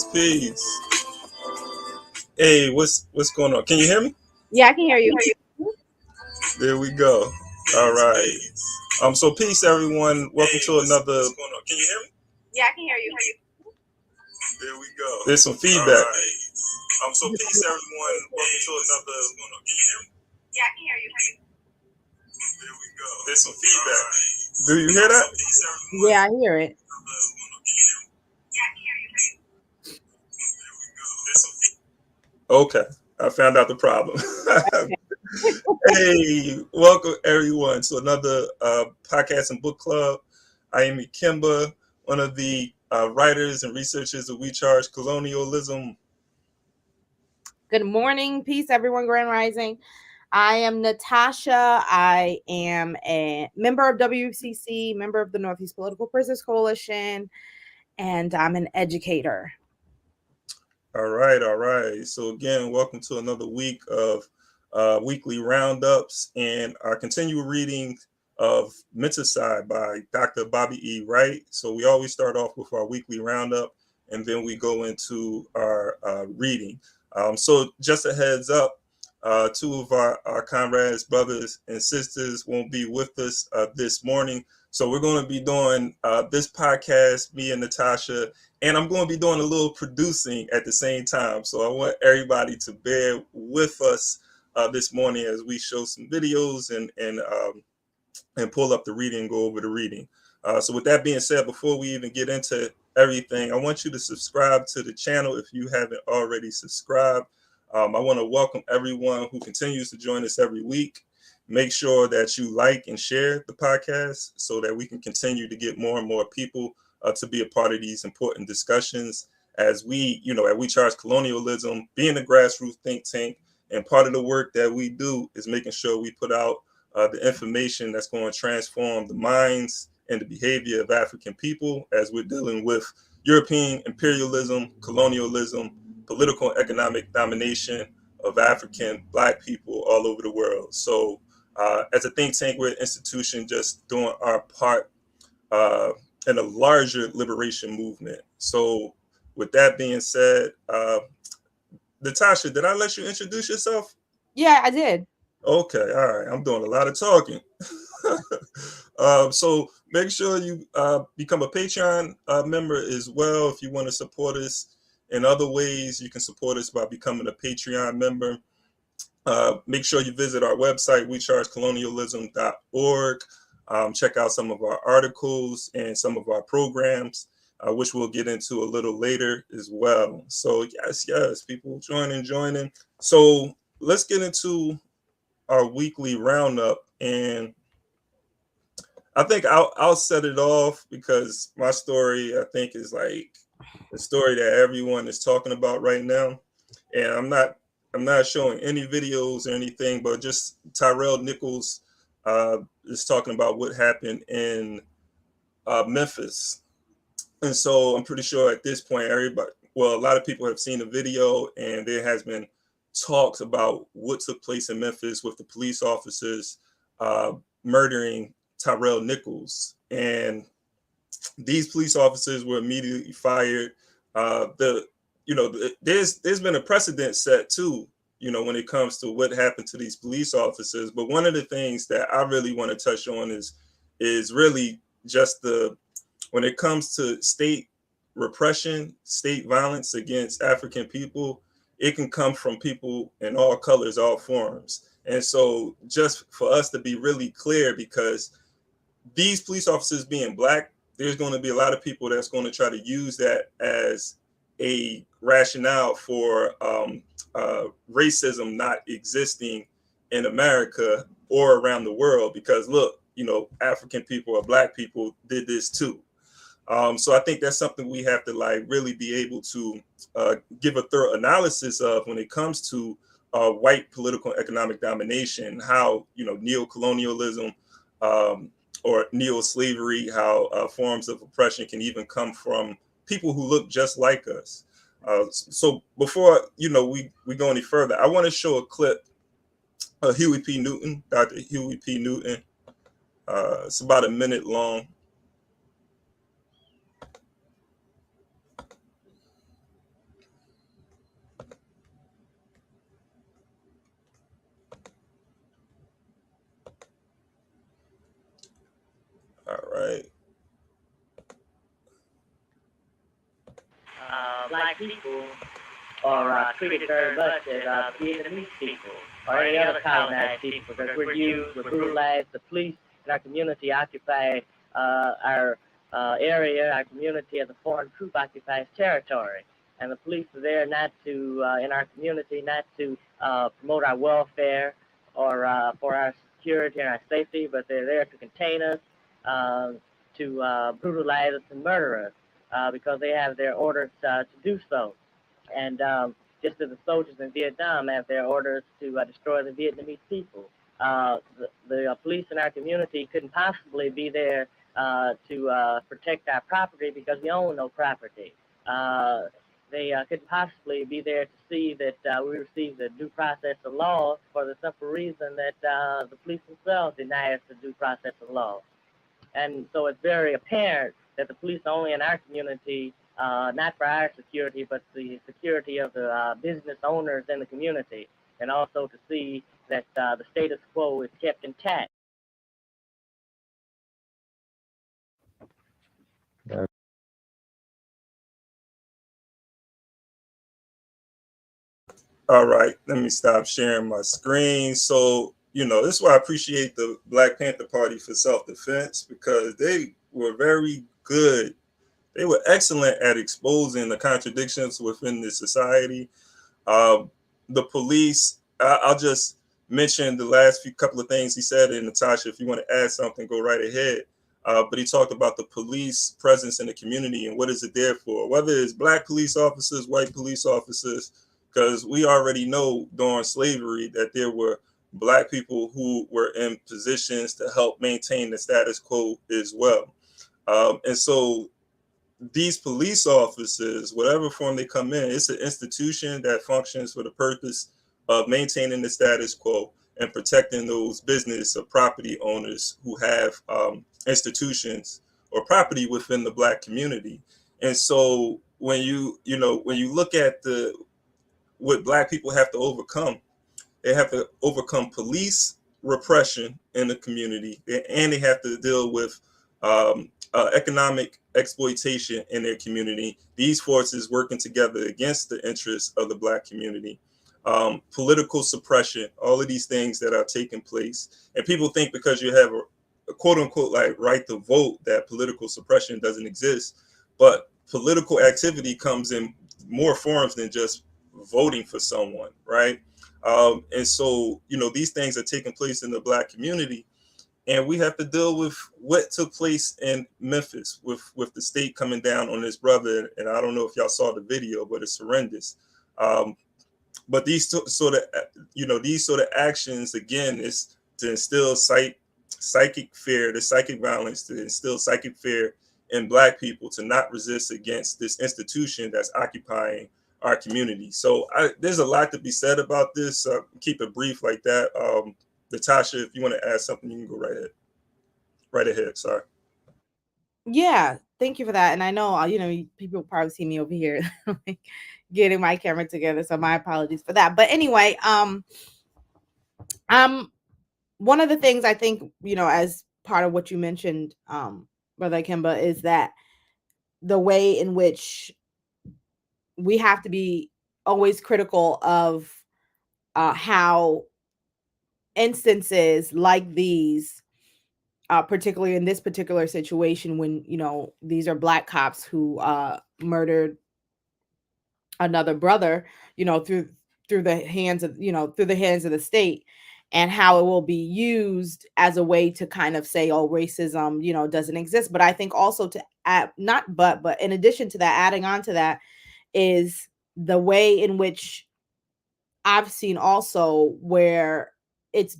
Peace. Hey, what's going on? Can you hear me? Yeah, I can hear you. There we go. All right. So peace, everyone. Welcome to another. What's going on? Can you hear me? Yeah, I can hear you. There we go. There's some feedback. All right. So peace, everyone. Welcome to another. What's going on? Can you hear me? Yeah, I can hear you. There we go. There's some feedback. Do you hear that? Yeah, I hear it. Okay, I found out the problem. Hey, welcome everyone to another podcast and book club. I am Ikemba, one of the writers and researchers of We Charge Colonialism. Good morning, peace, everyone. Grand Rising. I am Natasha. I am a member of WCC, member of the Northeast Political Prisoners Coalition, and I'm an educator. All right, all right. So again, welcome to another week of weekly roundups and our continual reading of Mentacide by Dr. Bobby E. Wright. So we always start off with our weekly roundup, and then we go into our reading. So just a heads up, two of our comrades, brothers, and sisters won't be with us this morning. So we're going to be doing this podcast, me and Natasha, and I'm going to be doing a little producing at the same time. So I want everybody to bear with us this morning as we show some videos and pull up the reading and go over the reading. So with that being said, before we even get into everything, I want you to subscribe to the channel if you haven't already subscribed. I want to welcome everyone who continues to join us every week. Make sure that you like and share the podcast so that we can continue to get more and more people to be a part of these important discussions as we, as we charge colonialism, being a grassroots think tank. And part of the work that we do is making sure we put out the information that's going to transform the minds and the behavior of African people as we're dealing with European imperialism, colonialism, political and economic domination of African Black people all over the world. So as a think tank, we're an institution just doing our part in a larger liberation movement. So with that being said, Natasha, did I let you introduce yourself? Yeah, I did. Okay, all right. I'm doing a lot of talking. So make sure you become a Patreon member as well. If you want to support us in other ways, you can support us by becoming a Patreon member. Make sure you visit our website, wechargecolonialism.org. Check out some of our articles and some of our programs, which we'll get into a little later as well. So yes, people joining. So let's get into our weekly roundup, and I think I'll set it off because my story I think is like the story that everyone is talking about right now, and I'm not showing any videos or anything, but just Tyrell Nichols is talking about what happened in Memphis, and so I'm pretty sure at this point a lot of people have seen the video, and there has been talks about what took place in Memphis with the police officers murdering Tyrell Nichols, and these police officers were immediately fired. There's been a precedent set too, when it comes to what happened to these police officers. But one of the things that I really want to touch on is really just when it comes to state repression, state violence against African people, it can come from people in all colors, all forms. And so just for us to be really clear, because these police officers being Black, there's going to be a lot of people that's going to try to use that as a rationale for racism not existing in America or around the world, because look, African people or Black people did this too. So I think that's something we have to really be able to give a thorough analysis of when it comes to white political and economic domination, how neo-colonialism or neo-slavery, how forms of oppression can even come from people who look just like us. So before we go any further, I want to show a clip of Huey P. Newton, Dr. Huey P. Newton. It's about a minute long. All right. Black people are treated very much as Vietnamese people or any other colonized people because we're used, we're brutalized. The police in our community occupy our area, our community as a foreign troop occupies territory. And the police are there not to, in our community, not to promote our welfare or for our security and our safety, but they're there to contain us, to brutalize us and murder us because they have their orders to do so. And just as the soldiers in Vietnam have their orders to destroy the Vietnamese people, the police in our community couldn't possibly be there to protect our property because we own no property. They couldn't possibly be there to see that we receive the due process of law for the simple reason that the police themselves deny us the due process of law. And so it's very apparent that the police are only in our community, not for our security, but the security of the business owners in the community, and also to see that the status quo is kept intact. All right, let me stop sharing my screen. So, this is why I appreciate the Black Panther Party for self-defense, because they were very good. They were excellent at exposing the contradictions within the society. Um, the police, I'll just mention the last few couple of things he said. And Natasha, if you want to add something, go right ahead. But he talked about the police presence in the community and what is it there for, whether it's Black police officers, white police officers, because we already know during slavery that there were Black people who were in positions to help maintain the status quo as well. And so these police officers, whatever form they come in, it's an institution that functions for the purpose of maintaining the status quo and protecting those business or property owners who have institutions or property within the Black community. And so when you look at what Black people have to overcome, they have to overcome police repression in the community, and they have to deal with economic exploitation in their community. These forces working together against the interests of the Black community. Political suppression, all of these things that are taking place. And people think because you have a quote unquote like right to vote that political suppression doesn't exist. But political activity comes in more forms than just voting for someone, right? And so, these things are taking place in the Black community, and we have to deal with what took place in Memphis with the state coming down on his brother. And I don't know if y'all saw the video, but it's horrendous. But these sort of actions again is to instill psychic fear, the psychic violence, to instill psychic fear in Black people to not resist against this institution that's occupying our community. So there's a lot to be said about this. Keep it brief like that. Natasha, if you want to add something, you can go right ahead. Right ahead. Sorry. Yeah, thank you for that. And I know, people probably see me over here like, getting my camera together, so my apologies for that. But anyway, one of the things I think, as part of what you mentioned, Brother Kimba, is that the way in which we have to be always critical of how instances like these, particularly in this particular situation, when these are Black cops who murdered another brother, through the hands of the state, and how it will be used as a way to kind of say, oh, racism, doesn't exist. But I think also to add, but in addition to that, adding on to that is the way in which I've seen also where it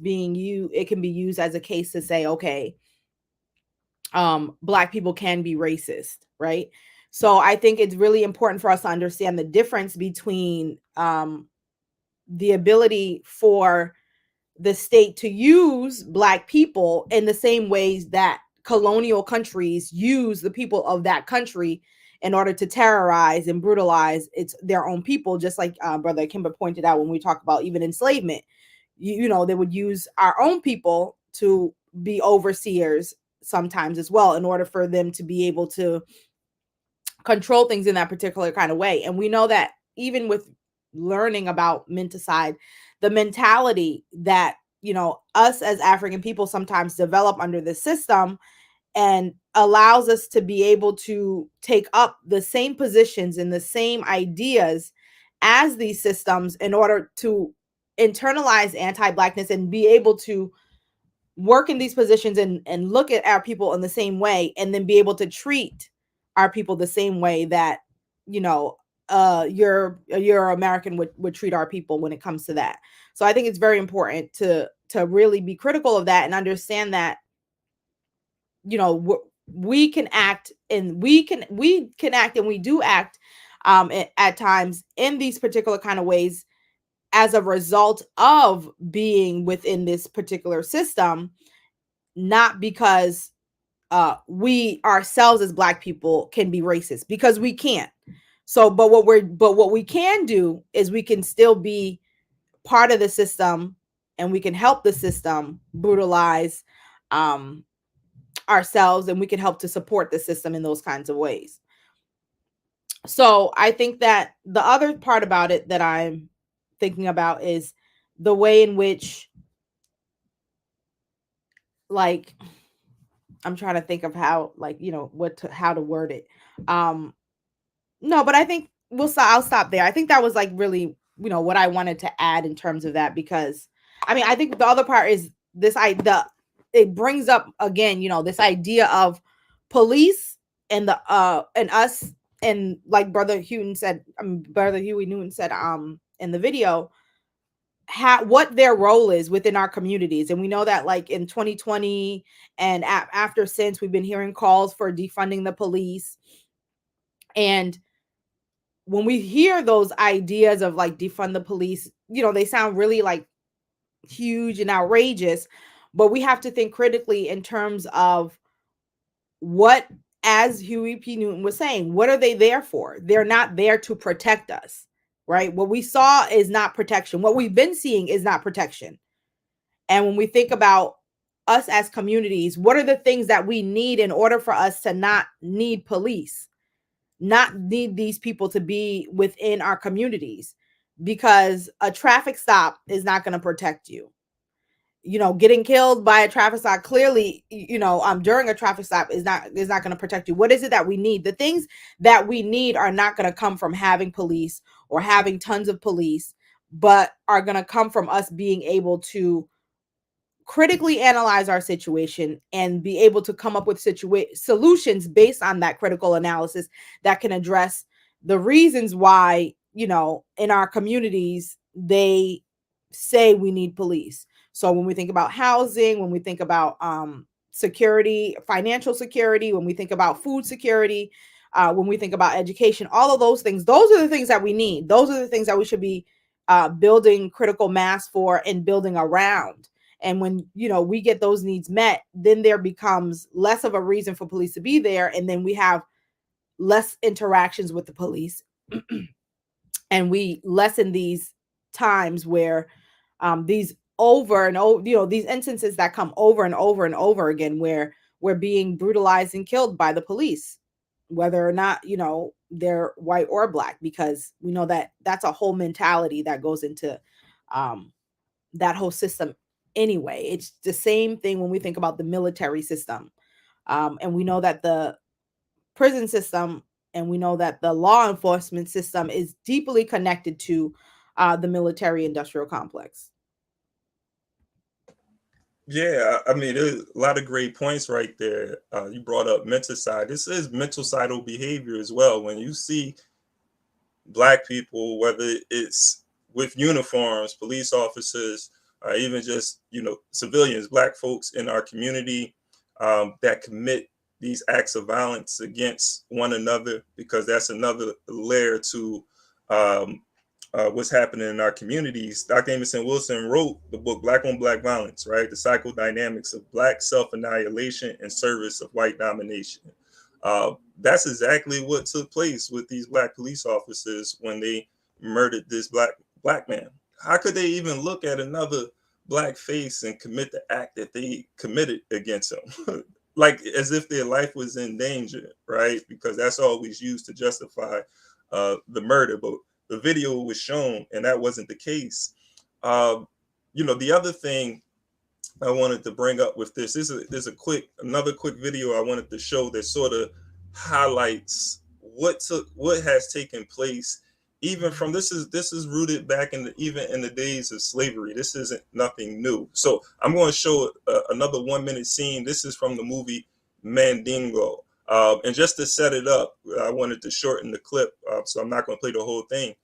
can be used as a case to say, okay, Black people can be racist, right? So I think it's really important for us to understand the difference between the ability for the state to use Black people in the same ways that colonial countries use the people of that country in order to terrorize and brutalize their own people, just like Brother Kimber pointed out when we talk about even enslavement. They would use our own people to be overseers sometimes as well, in order for them to be able to control things in that particular kind of way. And we know that even with learning about Mentacide, the mentality that, you know, us as African people sometimes develop under the system and allows us to be able to take up the same positions and the same ideas as these systems in order to internalize anti-Blackness and be able to work in these positions and look at our people in the same way, and then be able to treat our people the same way that, you know, your American would treat our people when it comes to that. So I think it's very important to really be critical of that and understand that, you know, we can act, and we can act, and we do act at times in these particular kind of ways as a result of being within this particular system, not because we ourselves as Black people can be racist, because we can't. So, but what we can do is we can still be part of the system, and we can help the system brutalize ourselves, and we can help to support the system in those kinds of ways. So I think that the other part about it that I'm thinking about is the way in which, like, I'm trying to think of how, like, you know, how to word it. No, but I think I'll stop there. I think that was like really, you know, what I wanted to add in terms of that, because I mean, I think the other part is it brings up again, you know, this idea of police and and us, and like Brother Huey Newton said in the video, what their role is within our communities. And we know that, like, in 2020 and after, since, we've been hearing calls for defunding the police. And when we hear those ideas of like defund the police, you know, they sound really like huge and outrageous, but we have to think critically in terms of what, as Huey P. Newton was saying, what are they there for? They're not there to protect us, right? What we saw is not protection. What we've been seeing is not protection. And when we think about us as communities, what are the things that we need in order for us to not need police, not need these people to be within our communities? Because a traffic stop is not going to protect you. You know, getting killed by a traffic stop, clearly, you know, during a traffic stop is not going to protect you. What is it that we need? The things that we need are not going to come from having police or having tons of police, but are going to come from us being able to critically analyze our situation and be able to come up with solutions based on that critical analysis that can address the reasons why, you know, in our communities they say we need police. So when we think about housing, when we think about security, financial security, when we think about food security, when we think about education, all of those things, those are the things that we need. Those are the things that we should be building critical mass for and building around. And when, you know, we get those needs met, then there becomes less of a reason for police to be there. And then we have less interactions with the police. And we lessen these times where these over and over, you know, these instances that come over and over and over again, where we're being brutalized and killed by the police, whether or not, you know, they're white or Black, because we know that that's a whole mentality that goes into that whole system. Anyway, it's the same thing when we think about the military system. And we know that the prison system, and we know that the law enforcement system is deeply connected to the military industrial complex. Yeah, I mean, there's a lot of great points right there. You brought up menticide. This is mental behavior as well. When you see Black people, whether it's with uniforms, police officers, or even just, you know, civilians, Black folks in our community that commit these acts of violence against one another, because that's another layer to what's happening in our communities. Dr. Amerson Wilson wrote the book Black on Black Violence, right? The psychodynamics of Black self-annihilation and service of white domination. That's exactly what took place with these Black police officers when they murdered this black man. How could they even look at another Black face and commit the act that they committed against him? like as if their life was in danger, right? Because that's always used to justify the murder. But the video was shown, and that wasn't the case. The other thing I wanted to bring up with this is there's another quick video I wanted to show that sort of highlights what has taken place. Even from this is rooted back even in the days of slavery. This isn't nothing new. So I'm going to show another 1 minute scene. This is from the movie Mandingo. And just to set it up, I wanted to shorten the clip, so I'm not going to play the whole thing.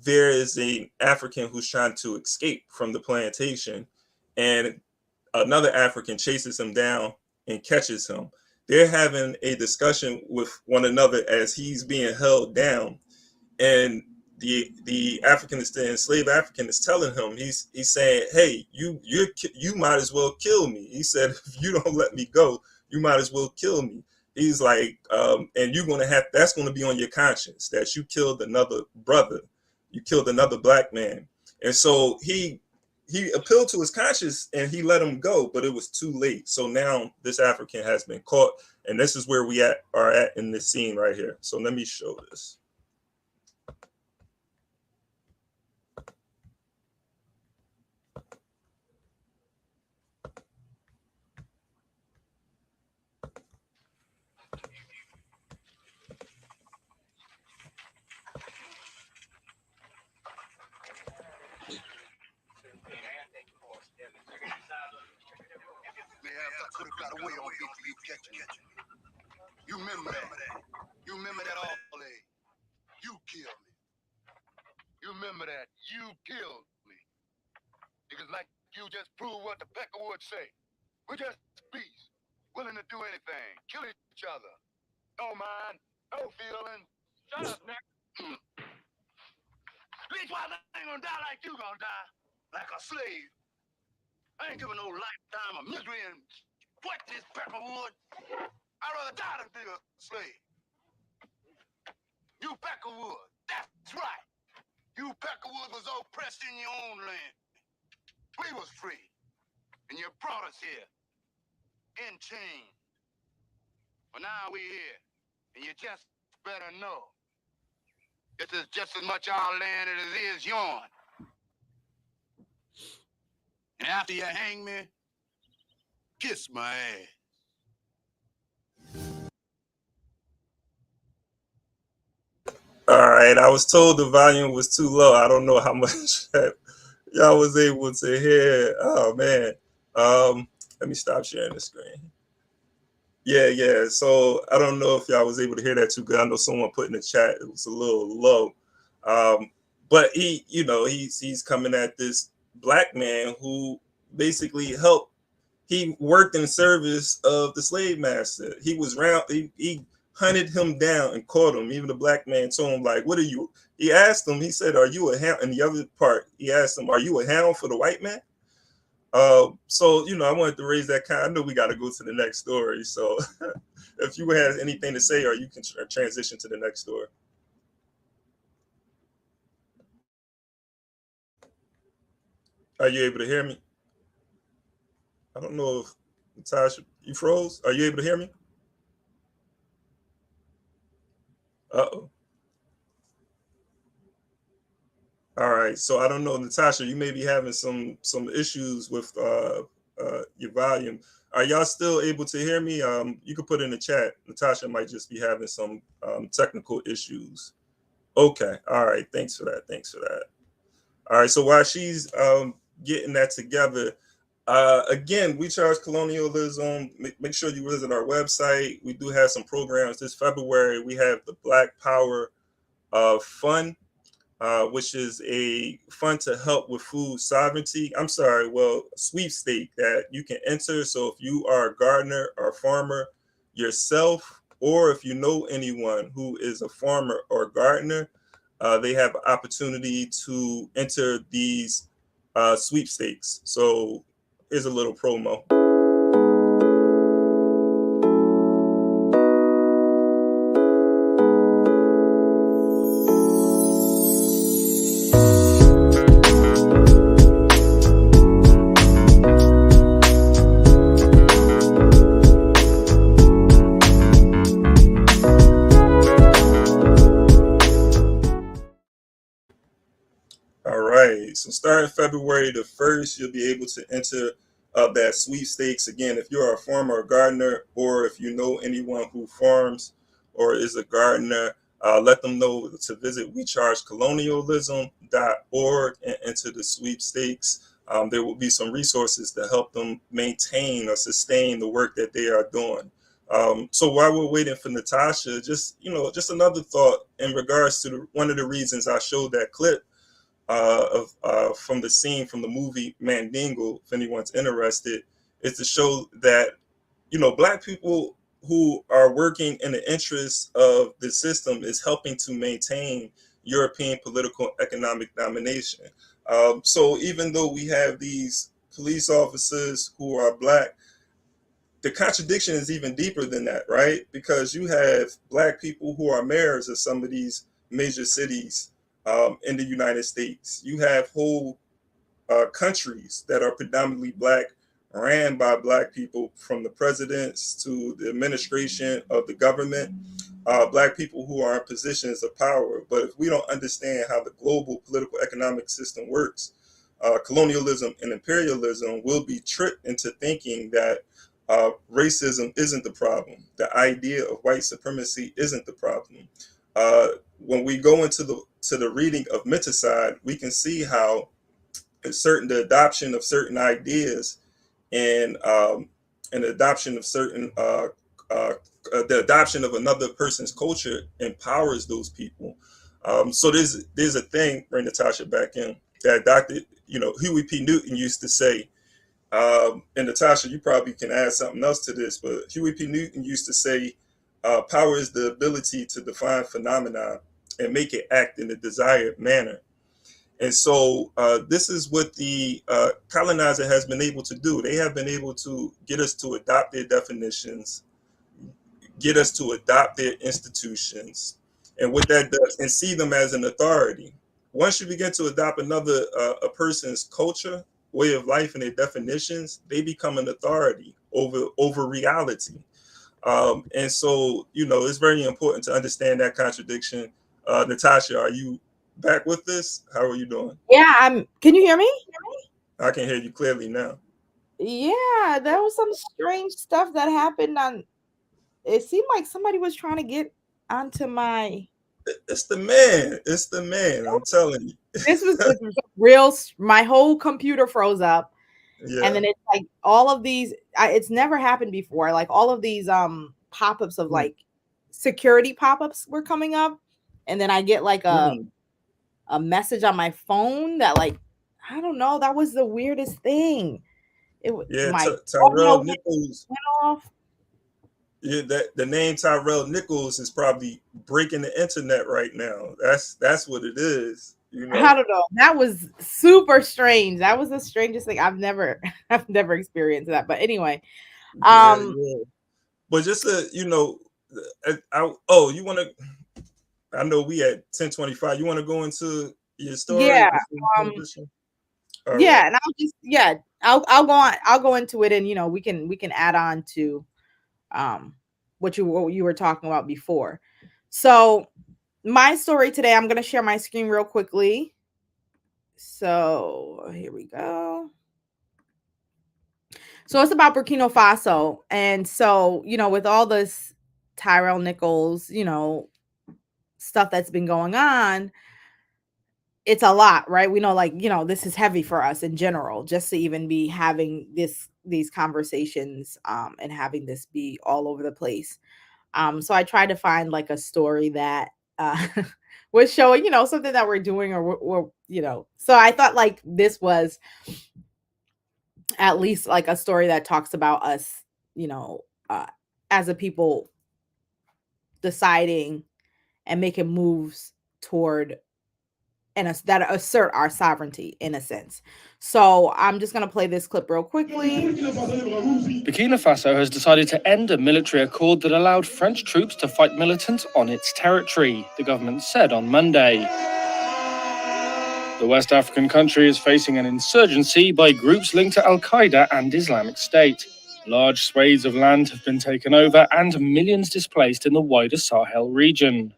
There is an African who's trying to escape from the plantation, and another African chases him down and catches him. They're having a discussion with one another as he's being held down. And the enslaved African is telling him, he's saying, hey, you might as well kill me. He said, if you don't let me go, you might as well kill me. He's like, and that's going to be on your conscience that you killed another brother, you killed another black man. And so he appealed to his conscience and he let him go, but it was too late. So now this African has been caught, and this is where we are at in this scene right here. So let me show this. You remember that? You remember that all day? You killed me. You remember that? You killed me. Because like you just proved what the Pecker would say. We're just beasts, willing to do anything, kill each other. No mind, no feeling. Shut up, nigga. Least why I ain't gonna die like you gonna die, like a slave. I ain't giving no lifetime of misery and sweat this Peckerwood. I'd rather die than be a slave. You Peckerwood, that's right. You Peckerwood was oppressed in your own land. We was free, and you brought us here in chains. But now we here, and you just better know this is just as much our land as it is yours. And after you hang me, kiss my ass. All right, I was told the volume was too low. I don't know how much y'all was able to hear. Oh man, let me stop sharing the screen. Yeah. So I don't know if y'all was able to hear that too good. I know someone put in the chat it was a little low, but he's coming at this black man who basically helped. He worked in service of the slave master. He was round. He hunted him down and caught him. Even the black man told him, like, what are you? He asked him, he said, are you a hound? And the other part, he asked him, are you a hound for the white man? So, I wanted to raise that kind. I know we got to go to the next story. So if you have anything to say, or you can transition to the next story. Are you able to hear me? I don't know if Natasha, you froze. Are you able to hear me? Uh-oh. All right. So I don't know, Natasha, you may be having some issues with your volume. Are y'all still able to hear me? You can put in the chat. Natasha might just be having some technical issues. Okay. All right. Thanks for that. All right. So while she's getting that together, again, we charge colonialism. Make sure you visit our website. We do have some programs this February. We have the Black Power Fund, which is a fund to help with food sovereignty. Sweepstake that you can enter. So if you are a gardener or farmer yourself, or if you know anyone who is a farmer or gardener, they have an opportunity to enter these sweepstakes. So here's a little promo. So starting February the 1st, you'll be able to enter that sweepstakes. Again, if you're a farmer or gardener, or if you know anyone who farms or is a gardener, let them know to visit wechargecolonialism.org and enter the sweepstakes. There will be some resources to help them maintain or sustain the work that they are doing. So while we're waiting for Natasha, just another thought in regards to one of the reasons I showed that clip from the scene from the movie Mandingo, if anyone's interested, is to show that Black people who are working in the interest of the system is helping to maintain European political economic domination. So even though we have these police officers who are Black, the contradiction is even deeper than that, right? Because you have Black people who are mayors of some of these major cities in the United States. You have whole countries that are predominantly Black, ran by Black people, from the presidents to the administration of the government, Black people who are in positions of power. But if we don't understand how the global political economic system works, colonialism and imperialism will be tricked into thinking that racism isn't the problem. The idea of white supremacy isn't the problem. When we go into the reading of Mentacide, we can see how the adoption of certain ideas and the adoption of certain the adoption of another person's culture empowers those people. So there's a thing, bring Natasha back in, that Dr. Huey P. Newton used to say. And Natasha, you probably can add something else to this, but Huey P. Newton used to say, power is the ability to define phenomena and make it act in the desired manner. And so this is what the colonizer has been able to do. They have been able to get us to adopt their definitions, get us to adopt their institutions, and what that does, and see them as an authority. Once you begin to adopt another a person's culture, way of life, and their definitions, they become an authority over reality. And so, it's very important to understand that contradiction. Natasha, are you back with this? How are you doing? Yeah, can you hear me? I can hear you clearly now. Yeah, there was some strange stuff that happened it seemed like somebody was trying to get onto my. It's the man. I'm telling you. This was real. My whole computer froze up. Yeah. And then it's like all of these, it's never happened before. Like all of these pop-ups of like security pop-ups were coming up. And then I get like a message on my phone that, like, I don't know, that was the weirdest thing. Tyrell Nichols went off. Yeah, the name Tyrell Nichols is probably breaking the internet right now. That's what it is. I don't know. That was super strange. That was the strangest thing. I've never experienced that. But anyway, yeah. But just you want to? I know we at 10:25. You want to go into your story? Yeah. Right. And I'll go into it, and we can add on to what you were talking about before. So my story today, I'm going to share my screen real quickly. So here we go. So it's about Burkina Faso. And so, with all this Tyrell Nichols, stuff that's been going on, it's a lot, right? We know, this is heavy for us in general, just to even be having these conversations and having this be all over the place. So I tried to find like a story that was showing, something that we're doing or so I thought like this was at least like a story that talks about us, as a people deciding and making moves toward that assert our sovereignty in a sense. So I'm just going to play this clip real quickly. Burkina Faso has decided to end a military accord that allowed French troops to fight militants on its territory, the government said on Monday. The West African country is facing an insurgency by groups linked to Al-Qaeda and Islamic State. Large swathes of land have been taken over and millions displaced in the wider Sahel region.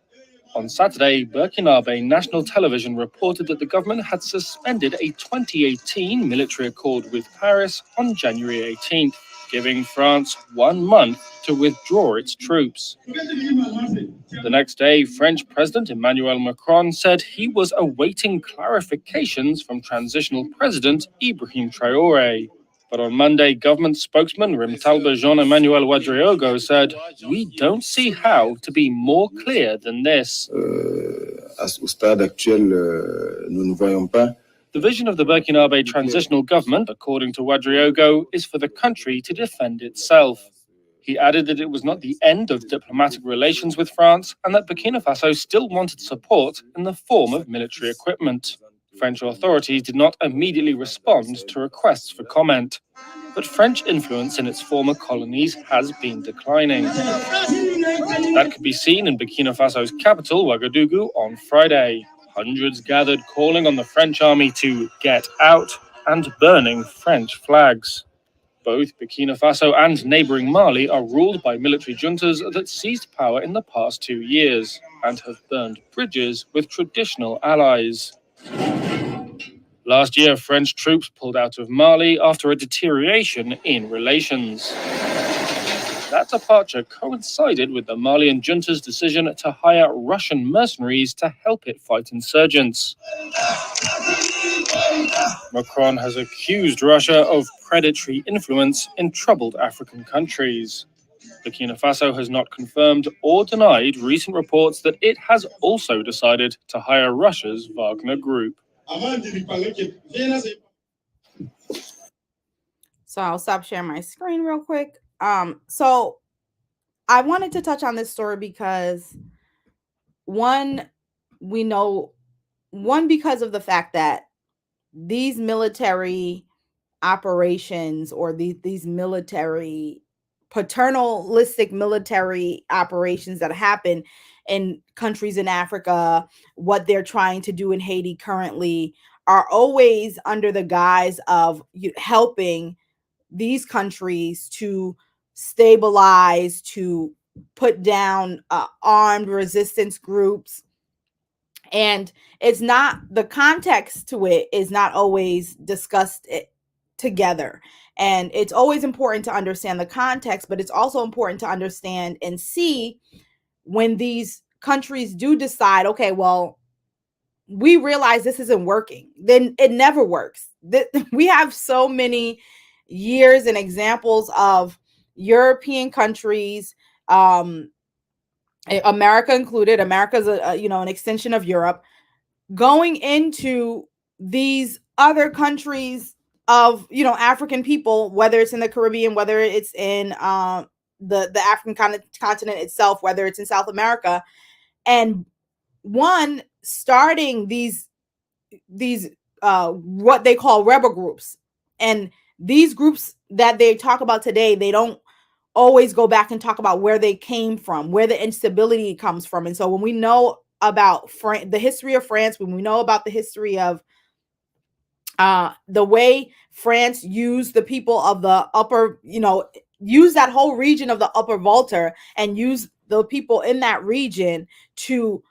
On Saturday, Burkinabe national television reported that the government had suspended a 2018 military accord with Paris on January 18th, giving France 1 month to withdraw its troops. The next day, French President Emmanuel Macron said he was awaiting clarifications from transitional President Ibrahim Traoré. But on Monday, government spokesman Rimtalba Jean-Emmanuel Ouedraogo said, "We don't see how to be more clear than this." Au stade actuel, nous ne voyons pas. The vision of the Burkinabe transitional government, according to Ouedraogo, is for the country to defend itself. He added that it was not the end of diplomatic relations with France and that Burkina Faso still wanted support in the form of military equipment. French authorities did not immediately respond to requests for comment, but French influence in its former colonies has been declining. That could be seen in Burkina Faso's capital, Ouagadougou, on Friday. Hundreds gathered calling on the French army to get out and burning French flags. Both Burkina Faso and neighboring Mali are ruled by military juntas that seized power in the past 2 years and have burned bridges with traditional allies. Last year, French troops pulled out of Mali after a deterioration in relations. That departure coincided with the Malian junta's decision to hire Russian mercenaries to help it fight insurgents. Macron has accused Russia of predatory influence in troubled African countries. Burkina Faso has not confirmed or denied recent reports that it has also decided to hire Russia's Wagner Group. So I'll stop sharing my screen real quick. So I wanted to touch on this story because one, because of the fact that these military operations or these military paternalistic military operations that happen in countries in Africa, what they're trying to do in Haiti currently, are always under the guise of helping these countries to stabilize, to put down armed resistance groups. And it's not, the context to it is not always discussed together. And it's always important to understand the context, but it's also important to understand and see when these countries do decide, okay, well, we realize this isn't working, then it never works. We have so many years and examples of European countries, America included. America's an extension of Europe, going into these other countries of African people, whether it's in the Caribbean, whether it's in the African continent itself, whether it's in South America, and starting these what they call rebel groups. And these groups that they talk about today, they don't always go back and talk about where they came from, where the instability comes from. And so when we know about the history of France, when we know about the history of the way France used the people of the upper, use that whole region of the upper Volta and use the people in that region to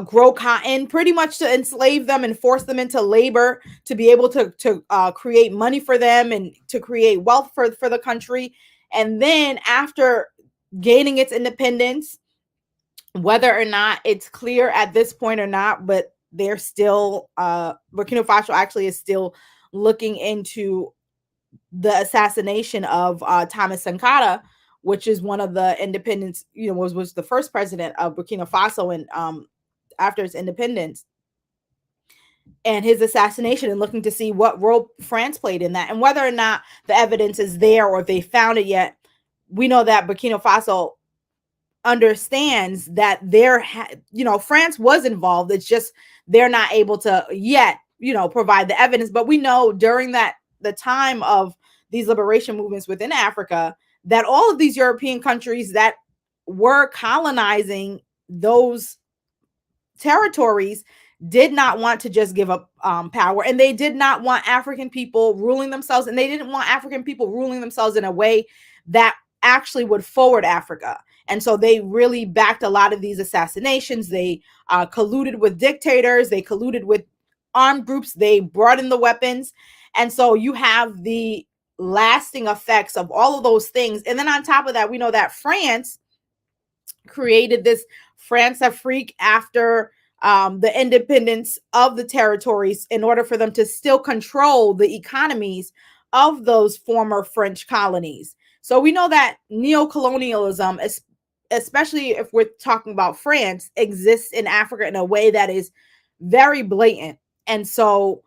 grow cotton, pretty much to enslave them and force them into labor to be able to create money for them and to create wealth for the country. And then after gaining its independence, whether or not it's clear at this point or not, but they're still, Burkina Faso actually is still looking into the assassination of Thomas Sankara, which is one of the independents, was the first president of Burkina Faso and after its independence, and his assassination, and looking to see what role France played in that, and whether or not the evidence is there or if they found it yet. We know that Burkina Faso understands that France was involved. It's just they're not able to yet, provide the evidence. But we know during the time of these liberation movements within Africa, that all of these European countries that were colonizing those territories did not want to just give up power, and they did not want African people ruling themselves, and they didn't want African people ruling themselves in a way that actually would forward Africa. And so they really backed a lot of these assassinations. They colluded with dictators. They colluded with armed groups. They brought in the weapons. And so you have the lasting effects of all of those things. And then on top of that, we know that France created this France Afrique after the independence of the territories in order for them to still control the economies of those former French colonies. So we know that neocolonialism, especially if we're talking about France, exists in Africa in a way that is very blatant. And so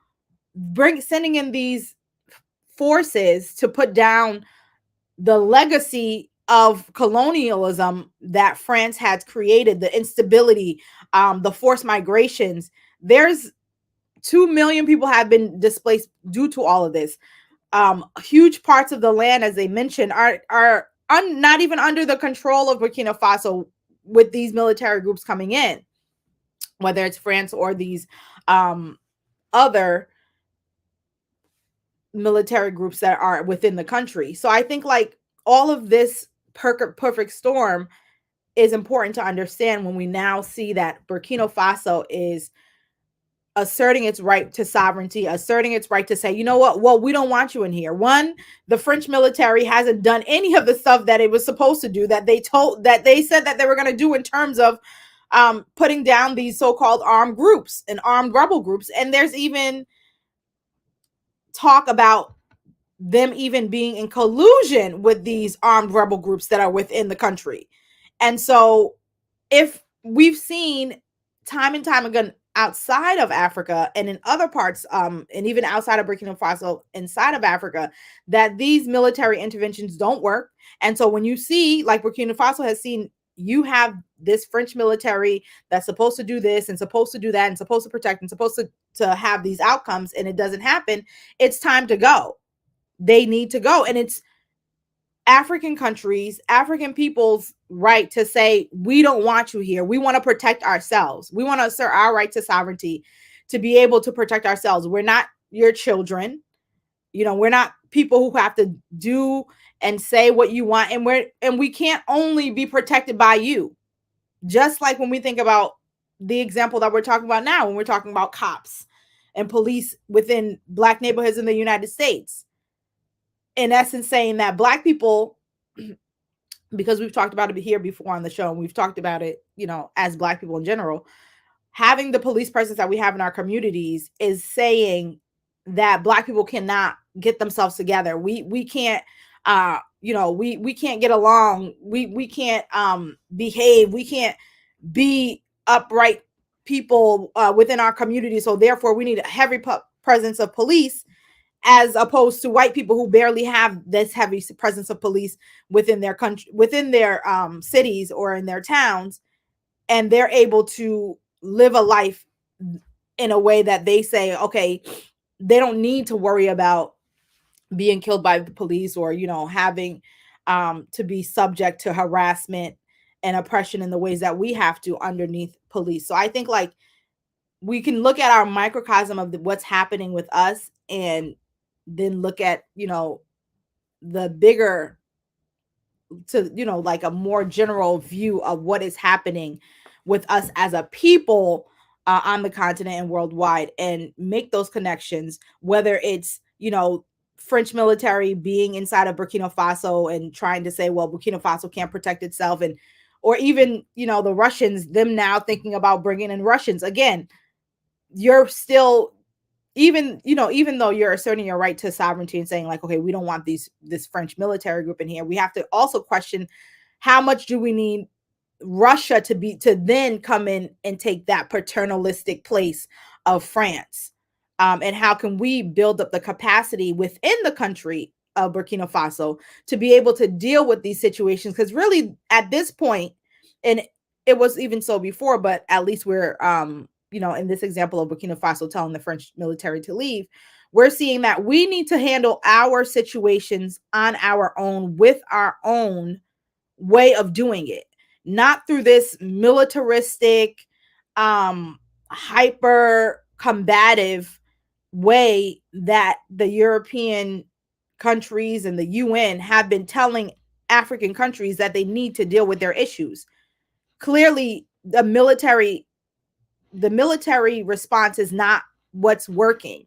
sending in these forces to put down the legacy of colonialism that France has created, the instability, the forced migrations. There's 2 million people have been displaced due to all of this. Huge parts of the land, as they mentioned, are not even under the control of Burkina Faso with these military groups coming in, whether it's France or these other military groups that are within the country. So I think like all of this perfect storm is important to understand when we now see that Burkina Faso is asserting its right to sovereignty, asserting its right to say, you know what, well, we don't want you in here. One, the French military hasn't done any of the stuff that it was supposed to do, that they said that they were going to do in terms of putting down these so-called armed groups and armed rebel groups. And there's even talk about them even being in collusion with these armed rebel groups that are within the country. And so if we've seen time and time again outside of Africa and in other parts, and even outside of Burkina Faso, inside of Africa, that these military interventions don't work. And so when you see, like Burkina Faso has seen, you have this French military that's supposed to do this and supposed to do that and supposed to protect and supposed to have these outcomes, and it doesn't happen, it's time to go. They need to go. And it's African countries, African people's right to say, we don't want you here. We want to protect ourselves. We want to assert our right to sovereignty to be able to protect ourselves. We're not your children. You know, we're not people who have to do and say what you want. And we can't only be protected by you. Just like when we think about the example that we're talking about now, when we're talking about cops and police within Black neighborhoods in the United States. In essence, saying that Black people, because we've talked about it here before on the show, and we've talked about it, you know, as Black people in general, having the police presence that we have in our communities is saying that Black people cannot get themselves together. We can't, we can't get along. We can't behave. We can't be upright people within our community. So therefore, we need a heavy presence of police, as opposed to white people who barely have this heavy presence of police within their country, within their cities or in their towns, and they're able to live a life in a way that they say, okay, they don't need to worry about being killed by the police or, you know, having to be subject to harassment and oppression in the ways that we have to underneath police. So I think like we can look at our microcosm of what's happening with us and then look at, you know, the bigger, to, you know, like a more general view of what is happening with us as a people on the continent and worldwide, and make those connections, whether it's, you know, French military being inside of Burkina Faso and trying to say, well, Burkina Faso can't protect itself, and or even, you know, the Russians, them now thinking about bringing in Russians. Again, you're still, even, you know, even though you're asserting your right to sovereignty and saying like, okay, we don't want this French military group in here, we have to also question, how much do we need Russia to then come in and take that paternalistic place of France? And how can we build up the capacity within the country of Burkina Faso to be able to deal with these situations? Because really at this point, and it was even so before, but at least we're you know, in this example of Burkina Faso telling the French military to leave, we're seeing that we need to handle our situations on our own with our own way of doing it, not through this militaristic, hyper combative way that the European countries and the UN have been telling African countries that they need to deal with their issues. Clearly, the military response is not what's working.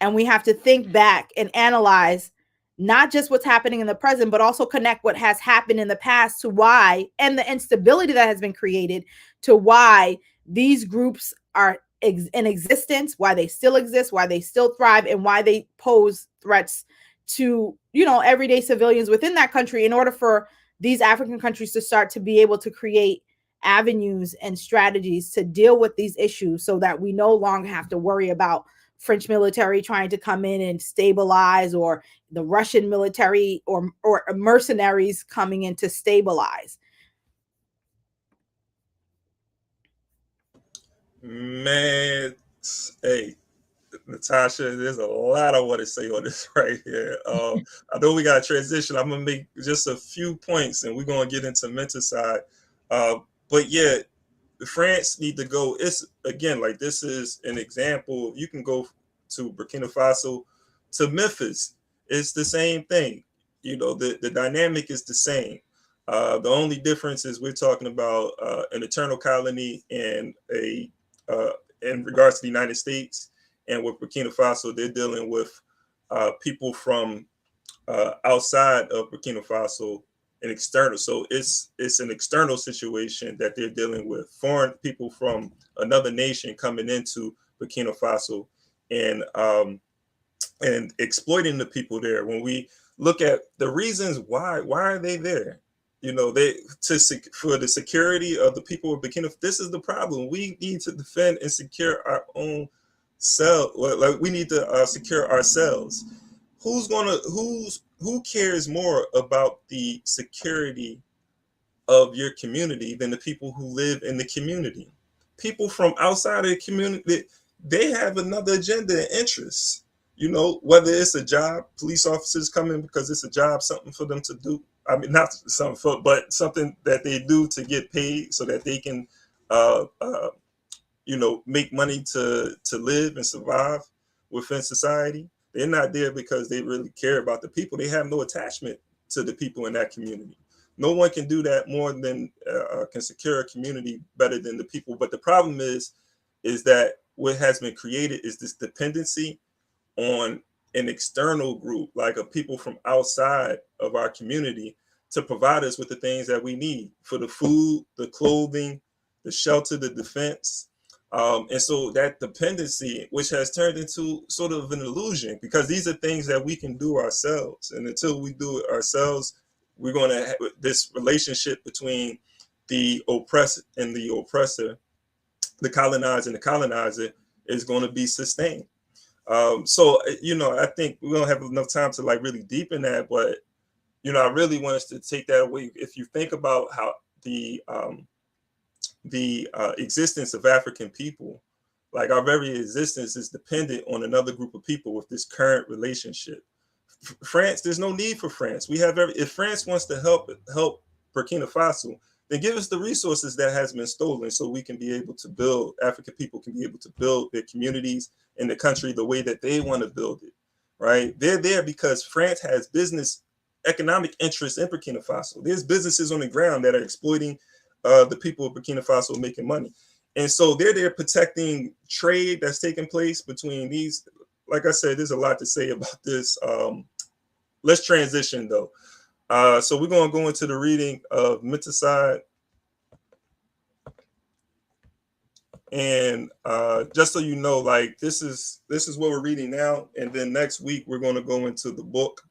And we have to think back and analyze not just what's happening in the present, but also connect what has happened in the past to why, and the instability that has been created to why these groups are in existence, why they still exist, why they still thrive, and why they pose threats to, everyday civilians within that country, in order for these African countries to start to be able to create avenues and strategies to deal with these issues, so that we no longer have to worry about French military trying to come in and stabilize, or the Russian military or mercenaries coming in to stabilize. Man, hey, Natasha, there's a lot I want to say on this right here. I know we got to transition. I'm gonna make just a few points, and we're gonna get into Mentacide. But yeah, France need to go. It's again, like, this is an example. You can go to Burkina Faso, to Memphis. It's the same thing. The dynamic is the same. The only difference is we're talking about an eternal colony and in regards to the United States. And with Burkina Faso, they're dealing with people from outside of Burkina Faso, an external. So it's an external situation that they're dealing with, foreign people from another nation coming into Burkina Faso and exploiting the people there. When we look at the reasons why are they there? For the security of the people of Burkina. This is the problem. We need to defend and secure our own self. Like, we need to secure ourselves. Who cares more about the security of your community than the people who live in the community? People from outside of the community, they have another agenda and interests. Whether it's a job, police officers come in because it's a job, something for them to do. I mean, not something for, but something that they do to get paid so that they can, make money to live and survive within society. They're not there because they really care about the people. They have no attachment to the people in that community. No one can do that more than can secure a community better than the people. But the problem is that what has been created is this dependency on an external group, like a people from outside of our community, to provide us with the things that we need for the food, the clothing, the shelter, the defense. And so that dependency, which has turned into sort of an illusion, because these are things that we can do ourselves. And until we do it ourselves, we're going to have this relationship between the oppressed and the oppressor, the colonizer and the colonizer, is going to be sustained. So I think we don't have enough time to really deepen that, but I really want us to take that away. If you think about how the existence of African people, like our very existence, is dependent on another group of people with this current relationship. France, there's no need for France. If France wants to help Burkina Faso, then give us the resources that has been stolen, so we can be able to build. African people can be able to build their communities in the country the way that they want to build it. Right? They're there because France has economic interests in Burkina Faso. There's businesses on the ground that are exploiting the people of Burkina Faso, making money. And so they're there protecting trade that's taking place between these. Like I said, there's a lot to say about this. Let's transition though. So we're going to go into the reading of Mentacide. And just so you know, like, this is what we're reading now. And then next week, we're going to go into the book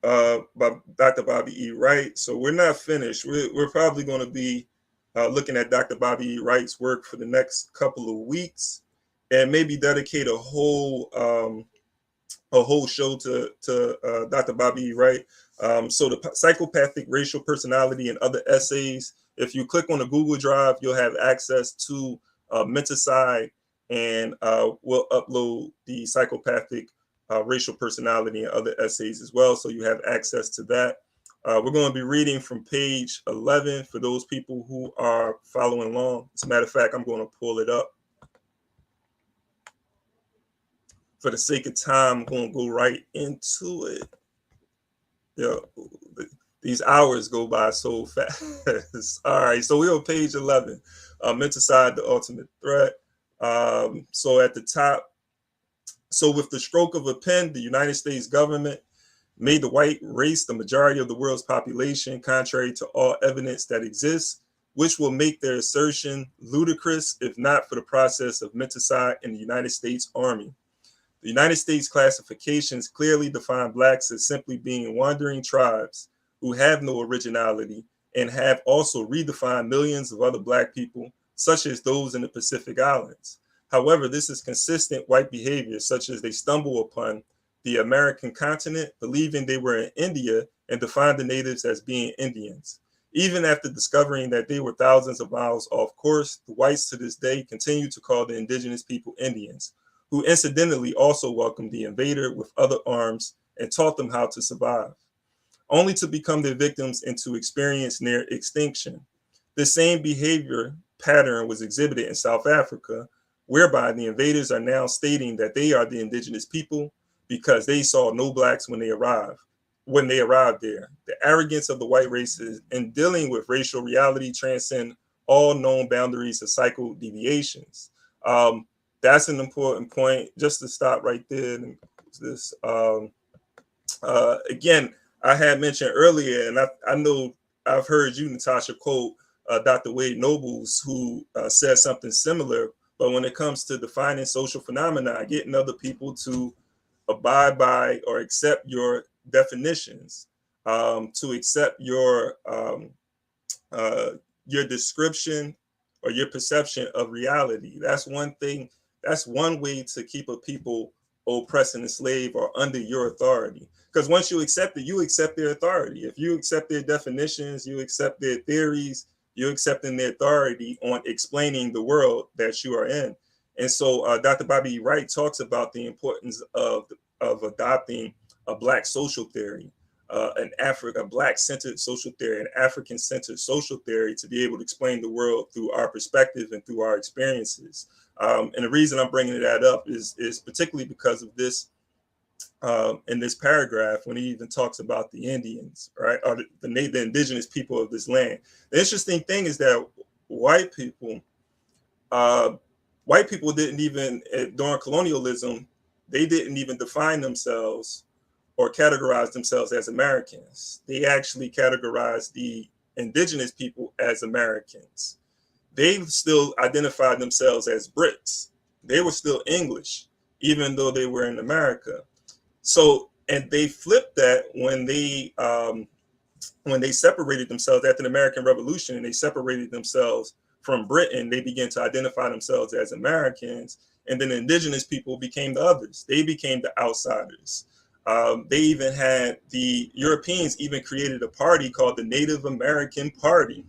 by Dr. Bobby E. Wright. So we're not finished. We're probably going to be looking at Dr. Bobby E. Wright's work for the next couple of weeks, and maybe dedicate a whole show to Dr. Bobby E. Wright. So the psychopathic racial personality and other essays. If you click on the Google Drive, you'll have access to Mentacide, and we'll upload the psychopathic racial personality and other essays as well. So you have access to that. We're going to be reading from page 11 for those people who are following along. As a matter of fact, I'm going to pull it up. For the sake of time, I'm going to go right into it. Yeah, These hours go by so fast. All right, so we're on page 11. Mentacide, the ultimate threat. So at the top, so with the stroke of a pen, the United States government made the white race the majority of the world's population, contrary to all evidence that exists, which will make their assertion ludicrous if not for the process of menticide in the United States Army. The United States classifications clearly define blacks as simply being wandering tribes who have no originality and have also redefined millions of other black people, such as those in the Pacific Islands. However, this is consistent white behavior, such as they stumble upon the American continent, believing they were in India, and defined the natives as being Indians. Even after discovering that they were thousands of miles off course, the whites to this day continue to call the indigenous people Indians, who incidentally also welcomed the invader with other arms and taught them how to survive, only to become their victims and to experience near extinction. The same behavior pattern was exhibited in South Africa, whereby the invaders are now stating that they are the indigenous people because they saw no blacks when they arrived there. The arrogance of the white races in dealing with racial reality transcend all known boundaries of cycle deviations. That's an important point. Just to stop right there. This again, I had mentioned earlier, and I know I've heard you, Natasha, quote Dr. Wade Nobles, who said something similar. But when it comes to defining social phenomena, getting other people to abide by or accept your definitions, to accept your description or your perception of reality. That's one thing. That's one way to keep a people oppressed and enslaved or under your authority. Because once you accept it, you accept their authority. If you accept their definitions, you accept their theories, you're accepting their authority on explaining the world that you are in. And so Dr. Bobby Wright talks about the importance of adopting a Black social theory, a Black-centered social theory, an African-centered social theory to be able to explain the world through our perspective and through our experiences. And the reason I'm bringing that up is particularly because of this in this paragraph when he even talks about the Indians, right, or the indigenous people of this land. The interesting thing is that white people didn't even, during colonialism, they didn't even define themselves or categorize themselves as Americans. They actually categorized the indigenous people as Americans. They still identified themselves as Brits. They were still English, even though they were in America. So, and they flipped that when they separated themselves after the American Revolution, and they separated themselves from Britain. They began to identify themselves as Americans, and then the indigenous people became the others. They became the outsiders. They even had the Europeans even created a party called the Native American Party,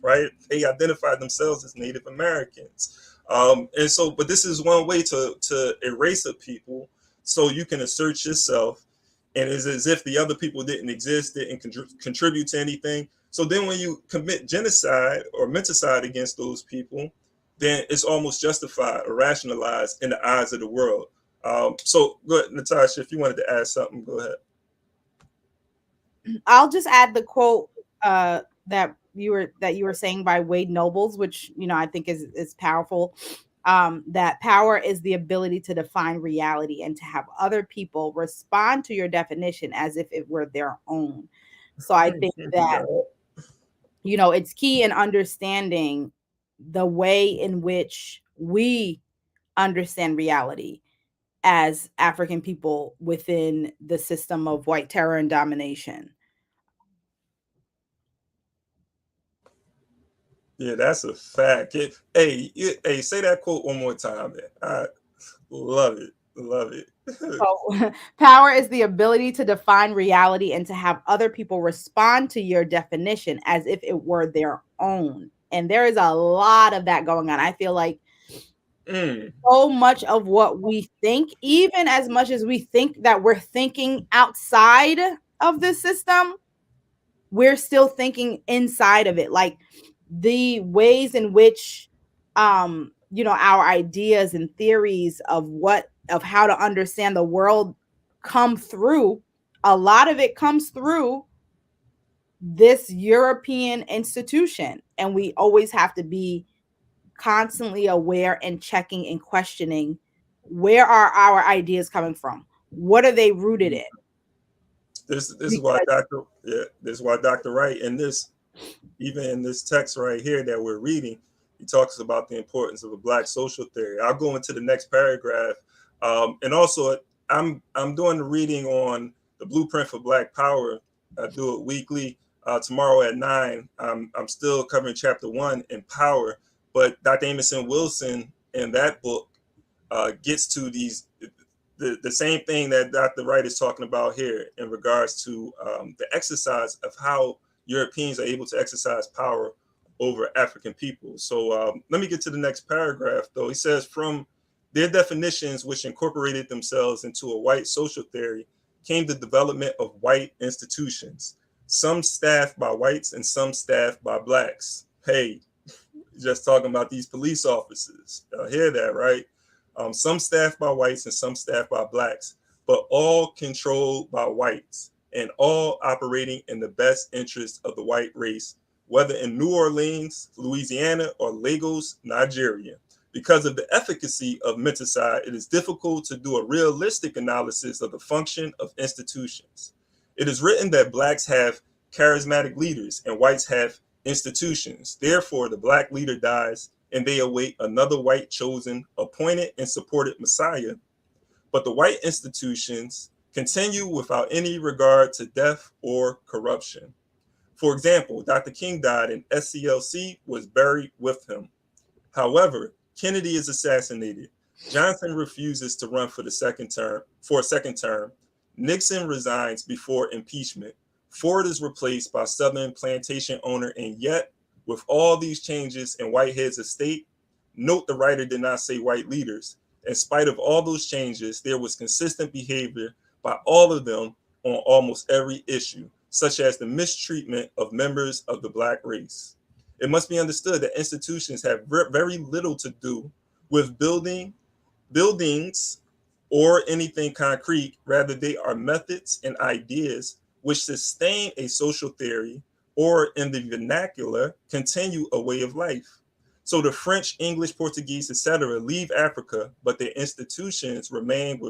right? They identified themselves as Native Americans. And so, but this is one way to erase a people so you can assert yourself. And it's as if the other people didn't exist, didn't contribute to anything. So then when you commit genocide or menticide against those people, then it's almost justified or rationalized in the eyes of the world. So go ahead, Natasha, if you wanted to add something, go ahead. I'll just add the quote that you were saying by Wade Nobles, which I think is powerful. That power is the ability to define reality and to have other people respond to your definition as if it were their own. So I think that it's key in understanding the way in which we understand reality as African people within the system of white terror and domination. Yeah, that's a fact. Hey, say that quote one more time. Man. I love it. Love it. So, power is the ability to define reality and to have other people respond to your definition as if it were their own. And there is a lot of that going on. I feel like so much of what we think, even as much as we think that we're thinking outside of the system, we're still thinking inside of it. Like the ways in which our ideas and theories of how to understand the world come through, a lot of it comes through this European institution. And we always have to be constantly aware and checking and questioning, where are our ideas coming from? What are they rooted in? This is why Dr. Wright in this, even in this text right here that we're reading, he talks about the importance of a Black social theory. I'll go into the next paragraph, and also I'm doing the reading on the Blueprint for Black Power. I do it weekly. Tomorrow at 9, I'm still covering chapter 1 in Power, but Dr. Amerson Wilson in that book gets to these the same thing that Dr. Wright is talking about here in regards to the exercise of how Europeans are able to exercise power over African people. So let me get to the next paragraph, though. He says, from their definitions, which incorporated themselves into a white social theory, came the development of white institutions, some staffed by whites and some staffed by Blacks. Hey, just talking about these police officers. Y'all hear that, right? Some staffed by whites and some staffed by Blacks, but all controlled by whites and all operating in the best interest of the white race, whether in New Orleans, Louisiana, or Lagos, Nigeria. Because of the efficacy of Mentacide, it is difficult to do a realistic analysis of the function of institutions. It is written that Blacks have charismatic leaders and whites have institutions. Therefore, the Black leader dies and they await another white chosen, appointed, and supported Messiah. But the white institutions continue without any regard to death or corruption. For example, Dr. King died and SCLC was buried with him. However, Kennedy is assassinated. Johnson refuses to run for a second term. Nixon resigns before impeachment. Ford is replaced by Southern plantation owner, and yet, with all these changes in Whitehead's estate, note the writer did not say white leaders. In spite of all those changes, there was consistent behavior by all of them on almost every issue, such as the mistreatment of members of the Black race. It must be understood that institutions have very little to do with buildings or anything concrete. Rather, they are methods and ideas which sustain a social theory, or in the vernacular, continue a way of life. So the French, English, Portuguese, etc. leave Africa, but their institutions remain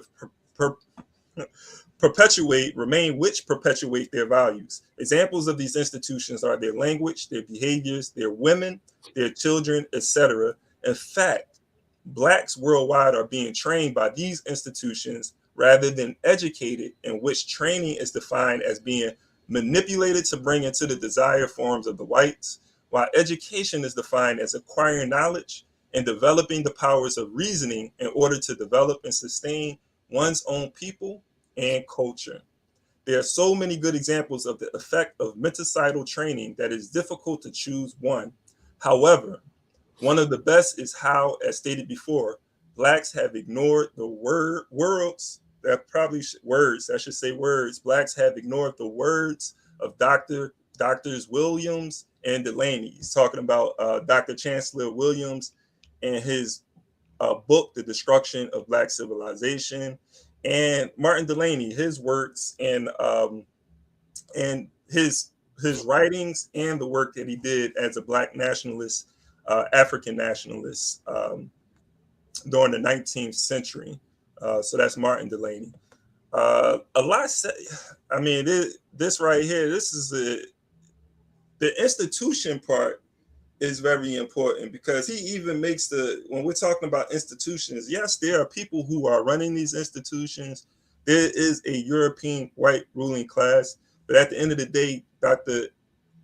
perpetuate their values. Examples of these institutions are their language, their behaviors, their women, their children, etc. In fact, Blacks worldwide are being trained by these institutions rather than educated, in which training is defined as being manipulated to bring into the desired forms of the whites, while education is defined as acquiring knowledge and developing the powers of reasoning in order to develop and sustain one's own people and culture. There are so many good examples of the effect of mentacidal training that it's difficult to choose one. However, one of the best is how, as stated before, Blacks have ignored the words. Blacks have ignored the words of Doctors Williams and Delaney. He's talking about Dr. Chancellor Williams and his book, The Destruction of Black Civilization, and Martin Delaney, his works and his writings and the work that he did as a Black nationalist, African nationalist during the 19th century. So that's Martin Delaney. A lot. I mean, this right here. This is the institution part is very important, because he even makes when we're talking about institutions, yes, there are people who are running these institutions. There is a European white ruling class, but at the end of the day, Dr.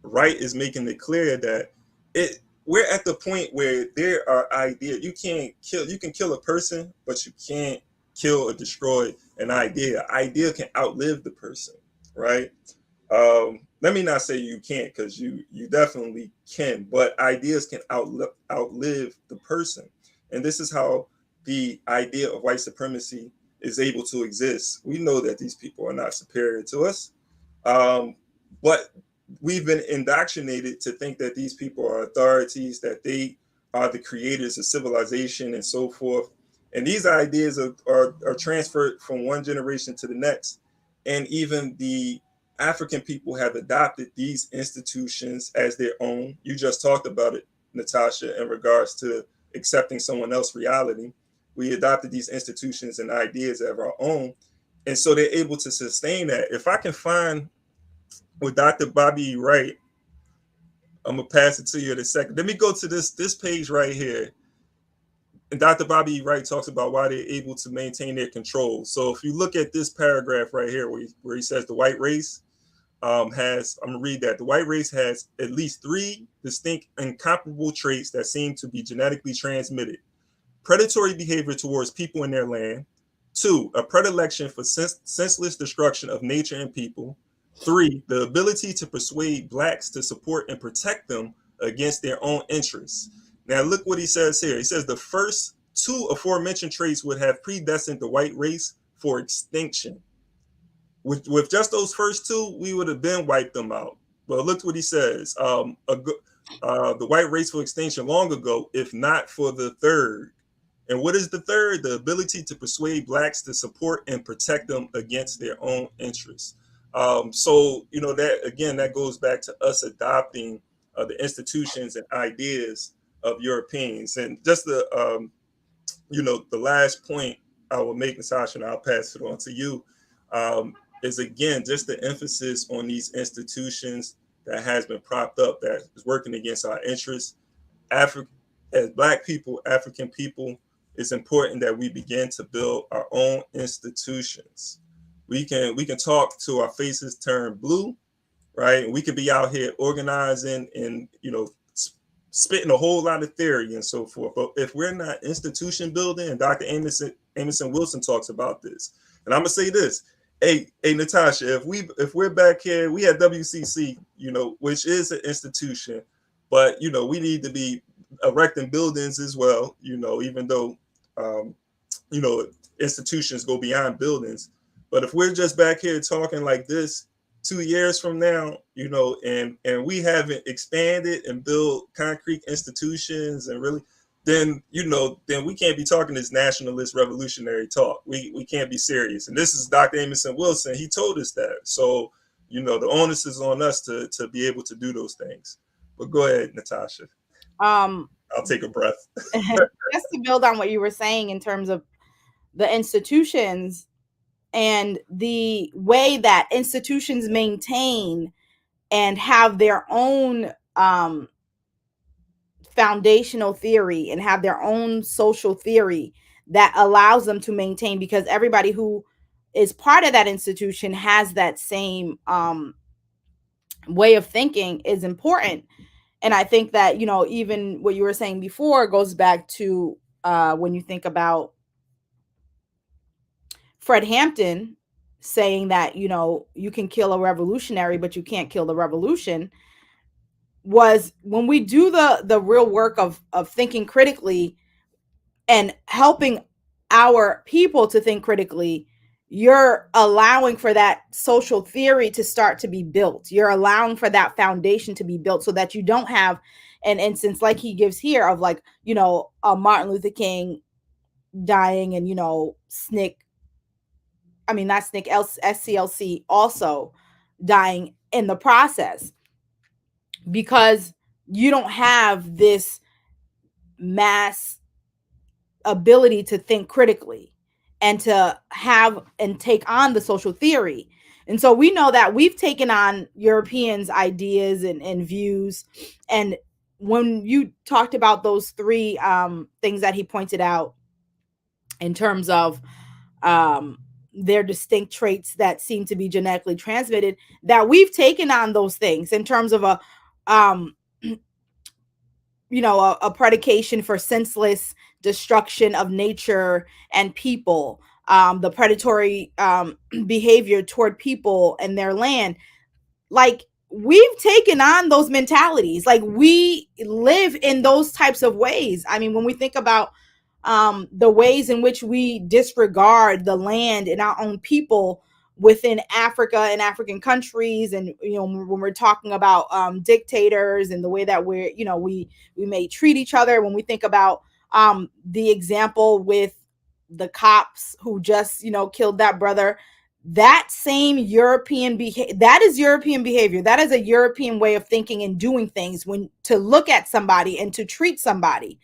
Wright is making it clear that we're at the point where there are ideas. You can kill a person, but you can't kill or destroy an idea. Idea can outlive the person, right? Let me not say you can't, because you definitely can, but ideas can outlive the person. And this is how the idea of white supremacy is able to exist. We know that these people are not superior to us, but we've been indoctrinated to think that these people are authorities, that they are the creators of civilization and so forth. And these ideas are transferred from one generation to the next. And even the African people have adopted these institutions as their own. You just talked about it, Natasha, in regards to accepting someone else's reality. We adopted these institutions and ideas of our own. And so they're able to sustain that. If I can find with Dr. Bobby Wright, I'm gonna pass it to you in a second. Let me go to this page right here. And Dr. Bobby Wright talks about why they're able to maintain their control. So if you look at this paragraph right here, where he says the white race has, I'm gonna read that. The white race has at least 3 distinct and comparable traits that seem to be genetically transmitted: predatory behavior towards people in their land; 2, a predilection for senseless destruction of nature and people; 3, the ability to persuade blacks to support and protect them against their own interests. Now, look what he says here. He says the first 2 aforementioned traits would have predestined the white race for extinction. With just those first 2, we would have been wiped them out. But look what he says. The white race for extinction long ago, if not for the third. And what is the third? The ability to persuade blacks to support and protect them against their own interests. So, that again, that goes back to us adopting the institutions and ideas of Europeans. And just the last point I will make, Natasha, and I'll pass it on to you, is again just the emphasis on these institutions that has been propped up that is working against our interests. As Black people, African people, it's important that we begin to build our own institutions. We can talk till our faces turn blue, right? We could be out here organizing and spitting a whole lot of theory and so forth. But if we're not institution building, and Dr. Amison Wilson talks about this, and I'm gonna say this. Hey, Natasha, if we're back here, we have WCC, which is an institution, but we need to be erecting buildings as well, even though institutions go beyond buildings. But if we're just back here talking like this 2 years from now, and we haven't expanded and built concrete institutions and really, then we can't be talking this nationalist revolutionary talk. We can't be serious. And this is Dr. Amison Wilson. He told us that. So, the onus is on us to be able to do those things. But go ahead, Natasha. I'll take a breath. Just to build on what you were saying in terms of the institutions and the way that institutions maintain and have their own foundational theory and have their own social theory that allows them to maintain, because everybody who is part of that institution has that same way of thinking is important. And I think that, even what you were saying before goes back to when you think about Fred Hampton saying that, you can kill a revolutionary, but you can't kill the revolution, was when we do the real work of thinking critically and helping our people to think critically, you're allowing for that social theory to start to be built. You're allowing for that foundation to be built so that you don't have an instance like he gives here of a Martin Luther King dying and, SCLC also dying in the process, because you don't have this mass ability to think critically and to have and take on the social theory. And so we know that we've taken on Europeans' ideas and views. And when you talked about those 3 things that he pointed out in terms of their distinct traits that seem to be genetically transmitted, that we've taken on those things in terms of a predication for senseless destruction of nature and people, the predatory behavior toward people and their land. Like, we've taken on those mentalities. Like, we live in those types of ways. I mean, when we think about the ways in which we disregard the land and our own people within Africa and African countries, and when we're talking about dictators and the way that we may treat each other, when we think about the example with the cops who just killed that brother, that same European behavior, that is European behavior. That is a European way of thinking and doing things, when to look at somebody and to treat somebody,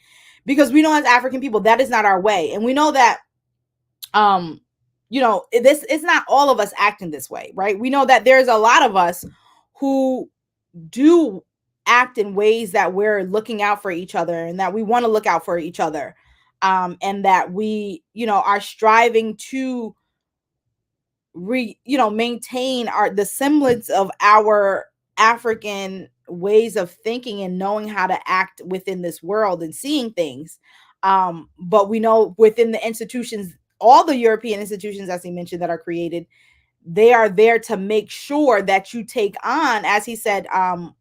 because we know as African people, that is not our way. And we know that, this, it's not all of us acting this way, right? We know that there's a lot of us who do act in ways that we're looking out for each other, and that we want to look out for each other. And that we, are striving to maintain the semblance of our African ways of thinking and knowing how to act within this world and seeing things. But we know within the institutions, all the European institutions, as he mentioned, that are created, they are there to make sure that you take on, as he said,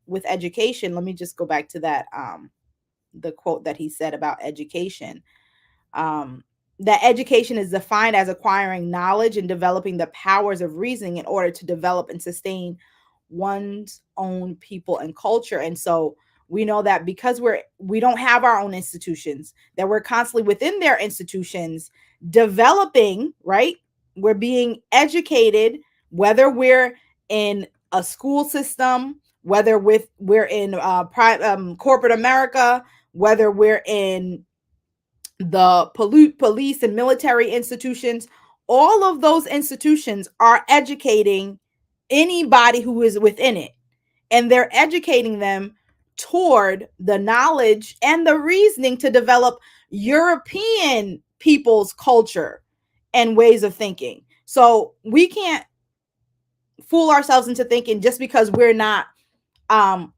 with education. Let me just go back to that, the quote that he said about education. That education is defined as acquiring knowledge and developing the powers of reasoning in order to develop and sustain one's own people and culture. And so we know that because we don't have our own institutions, that we're constantly within their institutions developing, right? We're being educated, whether we're in a school system, whether we're in corporate America, whether we're in the police and military institutions. All of those institutions are educating anybody who is within it, and they're educating them toward the knowledge and the reasoning to develop European people's culture and ways of thinking. So we can't fool ourselves into thinking just because we're not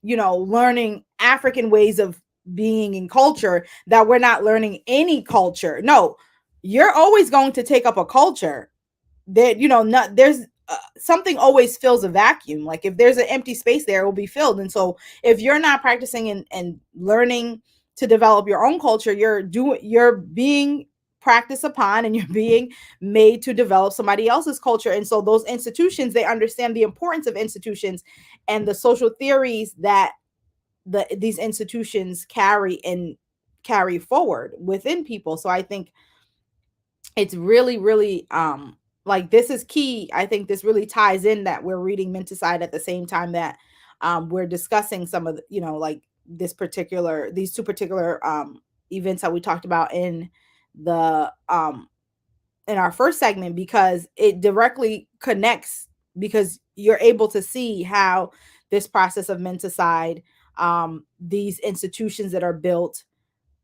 learning African ways of being in culture, that we're not learning any culture. No, you're always going to take up a culture that, not there's something always fills a vacuum. Like if there's an empty space there, it will be filled. And so if you're not practicing and learning to develop your own culture, you're being practiced upon, and you're being made to develop somebody else's culture. And so those institutions, they understand the importance of institutions and the social theories that these institutions carry forward within people. So I think it's really, really like this is key. I think this really ties in that we're reading Mentacide at the same time that we're discussing some of the, like these two particular events that we talked about in the in our first segment, because it directly connects, because you're able to see how this process of Mentacide, these institutions that are built,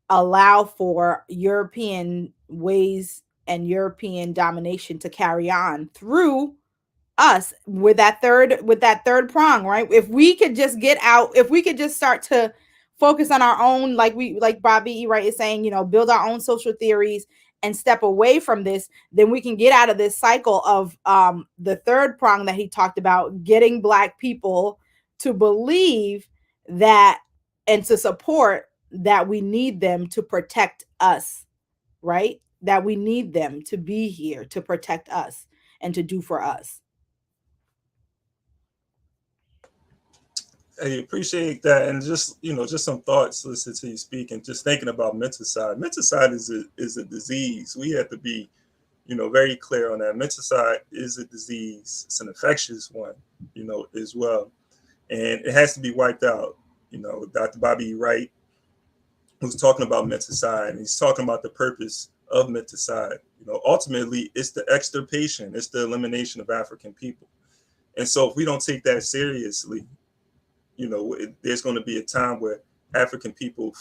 allow for European ways and European domination to carry on through us with that third prong, right? If we could just get out, if we could just start to focus on our own, like Bobby E. Wright is saying, build our own social theories and step away from this, then we can get out of this cycle of the third prong that he talked about, getting Black people to believe that and to support that we need them to protect us, right? That we need them to be here to protect us and to do for us. I appreciate that, and just just some thoughts listening to you speak, and just thinking about Mentacide. Mentacide is a disease. We have to be, very clear on that. Mentacide is a disease. It's an infectious one, as well, and it has to be wiped out. Dr. Bobby Wright was talking about Mentacide, and he's talking about the purpose of Mentacide. Ultimately, it's the extirpation, it's the elimination of African people, and so if we don't take that seriously, there's going to be a time where African people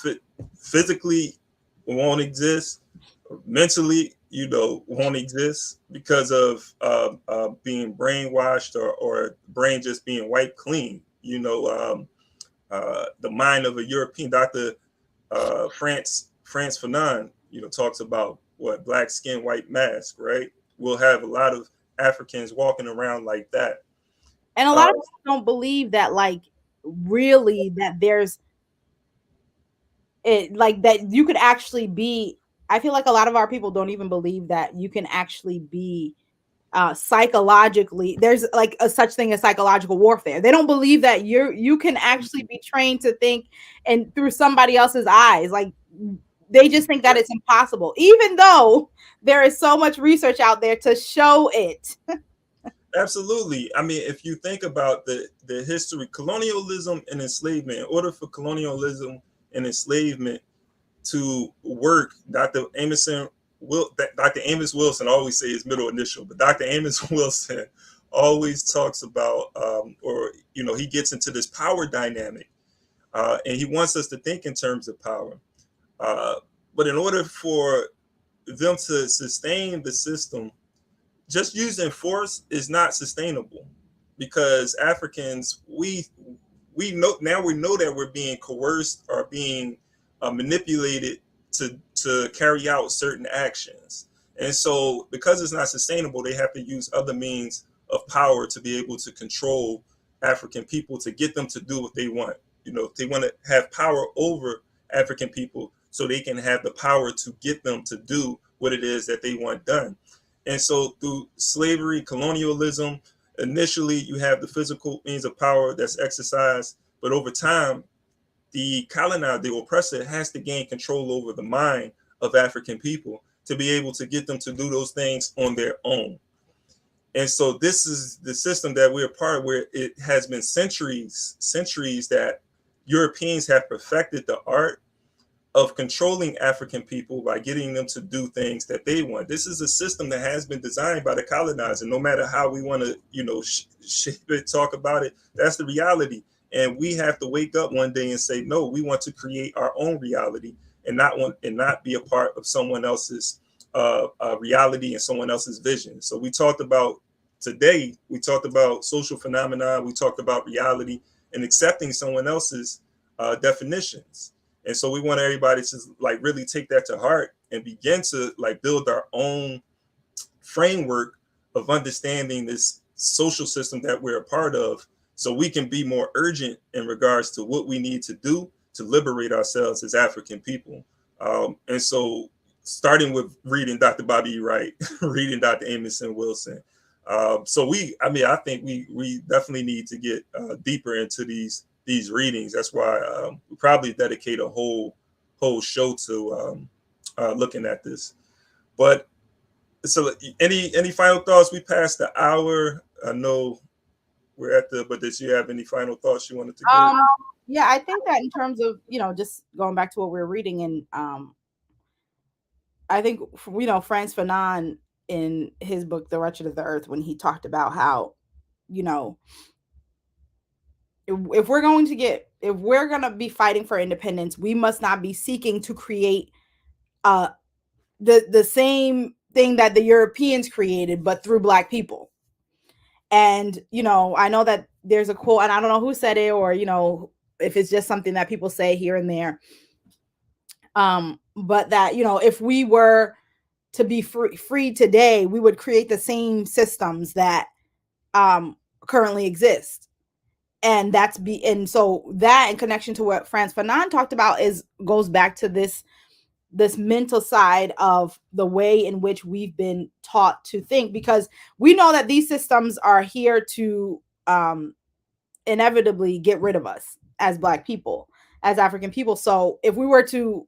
physically won't exist, mentally, won't exist because of being brainwashed or brain just being wiped clean. The mind of a European. Dr. Frantz Fanon, talks about what black skin, white mask, right? We'll have a lot of Africans walking around like that. And a lot of people don't believe that, like, really, that there's it, like, that you could actually be. I feel like a lot of our people don't even believe that you can actually be psychologically, there's like a such thing as psychological warfare. They don't believe that you can actually be trained to think and through somebody else's eyes. Like, they just think that it's impossible, even though there is so much research out there to show it. Absolutely. I mean, if you think about the history, colonialism and enslavement, in order for colonialism and enslavement to work, Dr. Amos Wilson, I always say his middle initial, but Dr. Amos Wilson always talks about, or he gets into this power dynamic, and he wants us to think in terms of power. Uh, but in order for them to sustain the system, just using force is not sustainable, because Africans, we know that we're being coerced or being manipulated to carry out certain actions, and so because it's not sustainable, they have to use other means of power to be able to control African people, to get them to do what they want. They want to have power over African people so they can have the power to get them to do what it is that they want done. And so through slavery, colonialism, initially you have the physical means of power that's exercised, but over time, the colonizer, the oppressor, has to gain control over the mind of African people to be able to get them to do those things on their own. And so this is the system that we're part of, where it has been centuries that Europeans have perfected the art of controlling African people by getting them to do things that they want. This is a system that has been designed by the colonizer. No matter how we want to, shape it, talk about it, that's the reality. And we have to wake up one day and say, no, we want to create our own reality and not be a part of someone else's reality and someone else's vision. So we talked about social phenomena. We talked about reality and accepting someone else's definitions. And so we want everybody to really take that to heart and begin to build our own framework of understanding this social system that we're a part of, so we can be more urgent in regards to what we need to do to liberate ourselves as African people. And so starting with reading Dr. Bobby Wright, reading Dr. Amos and Wilson. I think we definitely need to get deeper into these readings. That's why we probably dedicate a whole show to looking at this. But so any final thoughts? We passed the hour. I know we're but did you have any final thoughts you wanted to give? Yeah, I think that in terms of, just going back to what we're reading, and I think, Frantz Fanon in his book, The Wretched of the Earth, when he talked about how, if we're going to be fighting for independence, we must not be seeking to create the same thing that the Europeans created, but through Black people. And, I know that there's a quote, and I don't know who said it, or, if it's just something that people say here and there. But that, if we were to be free today, we would create the same systems that currently exist. And so that, in connection to what Frantz Fanon talked about, goes back to this mental side of the way in which we've been taught to think, because we know that these systems are here to inevitably get rid of us as Black people, as African people. So if we were to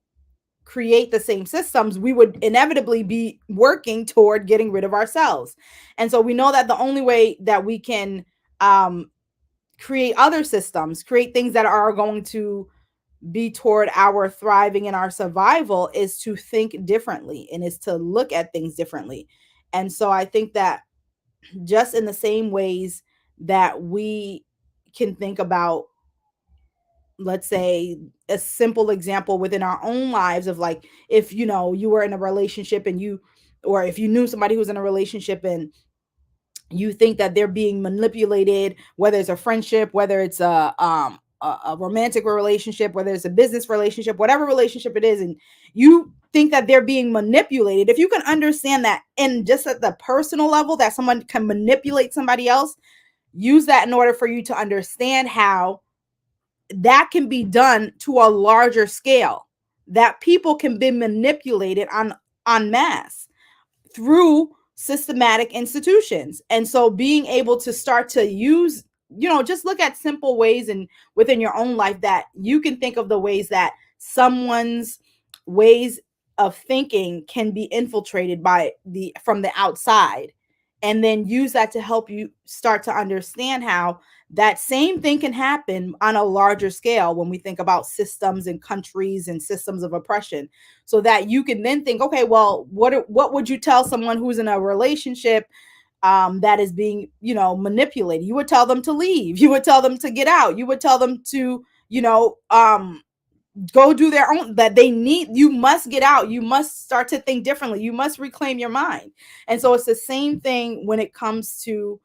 create the same systems, we would inevitably be working toward getting rid of ourselves. And so we know that the only way that we can create other systems, create things that are going to be toward our thriving and our survival, is to think differently, and is to look at things differently. And so I think that just in the same ways that we can think about, let's say, a simple example within our own lives of if you were in a relationship or if you knew somebody who was in a relationship and you think that they're being manipulated, whether it's a friendship, whether it's a romantic relationship, whether it's a business relationship, whatever relationship it is, and you think that they're being manipulated, if you can understand that, and just at the personal level, that someone can manipulate somebody else, use that in order for you to understand how that can be done to a larger scale, that people can be manipulated en masse through systematic institutions. And so being able to start to use, just look at simple ways and within your own life that you can think of the ways that someone's ways of thinking can be infiltrated from the outside, and then use that to help you start to understand how that same thing can happen on a larger scale when we think about systems and countries and systems of oppression, so that you can then think, okay, well, what would you tell someone who's in a relationship that is being, manipulated? You would tell them to leave. You would tell them to get out. You would tell them to, go do their own, that you must get out. You must start to think differently. You must reclaim your mind. And so it's the same thing when it comes to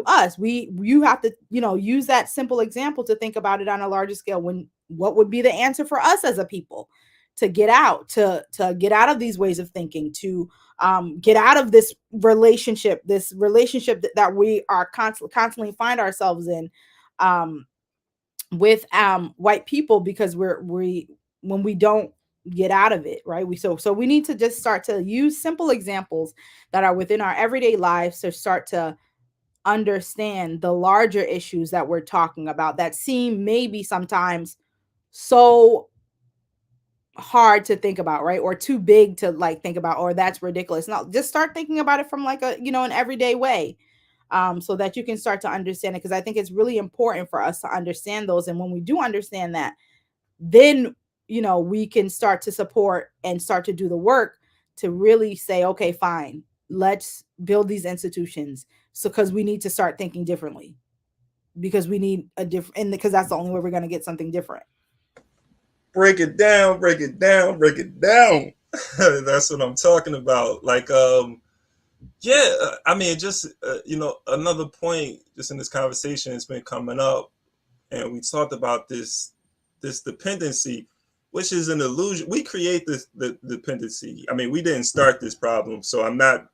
us. You have to, use that simple example to think about it on a larger scale. What would be the answer for us as a people to get out, to get out of these ways of thinking, to get out of this relationship that we are constantly find ourselves in with white people, because when we don't get out of it, right? So we need to just start to use simple examples that are within our everyday lives to start to understand the larger issues that we're talking about, that seem maybe sometimes so hard to think about, right? Or too big to think about, or that's ridiculous. Now just start thinking about it from an everyday way, so that you can start to understand it, because I think it's really important for us to understand those. And when we do understand that, then we can start to support and start to do the work to really say, okay, fine, let's build these institutions. So because we need to start thinking differently, because we need and because that's the only way we're going to get something different. Break it down, break it down, break it down. That's what I'm talking about. I mean, just another point just in this conversation has been coming up, and we talked about this dependency, which is an illusion. We create the dependency. I mean, we didn't start this problem, so I'm not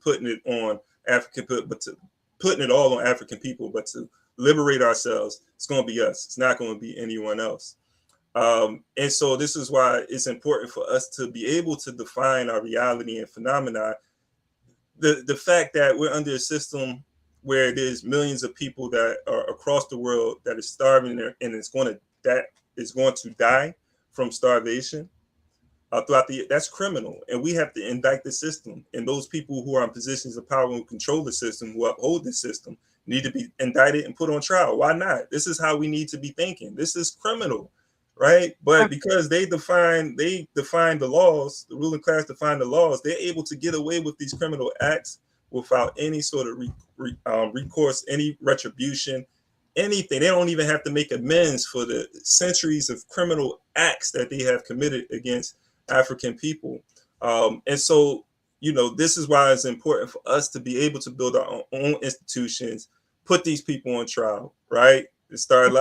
putting it on African, but putting it all on African people. But to liberate ourselves, it's going to be us. It's not going to be anyone else. And so this is why it's important for us to be able to define our reality and phenomena. The fact that we're under a system where there's millions of people that are across the world that is starving there, and that is going to die from starvation that's criminal, and we have to indict the system. And those people who are in positions of power and control the system, who uphold the system, need to be indicted and put on trial. Why not? This is how we need to be thinking. This is criminal, right? But because they define the laws, the ruling class define the laws, they're able to get away with these criminal acts without any sort of recourse, any retribution, anything. They don't even have to make amends for the centuries of criminal acts that they have committed against African people. And so, this is why it's important for us to be able to build our own institutions, put these people on trial, right? It started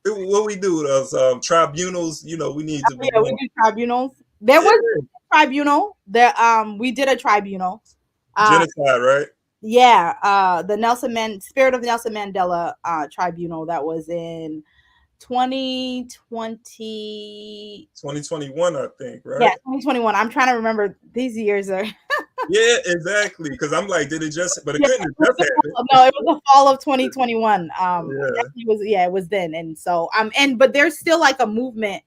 what we do, those tribunals, we need to be. Yeah, we do tribunals. There was a tribunal. We did a tribunal. Genocide, right? Yeah, the Spirit of Nelson Mandela tribunal that was in 2021, I think, right? Yeah, 2021. I'm trying to remember. These years are. Yeah, exactly. Because I'm like, did it just? But it couldn't have just happened. No, it was the fall of 2021. Yeah. It was then. And so but there's still a movement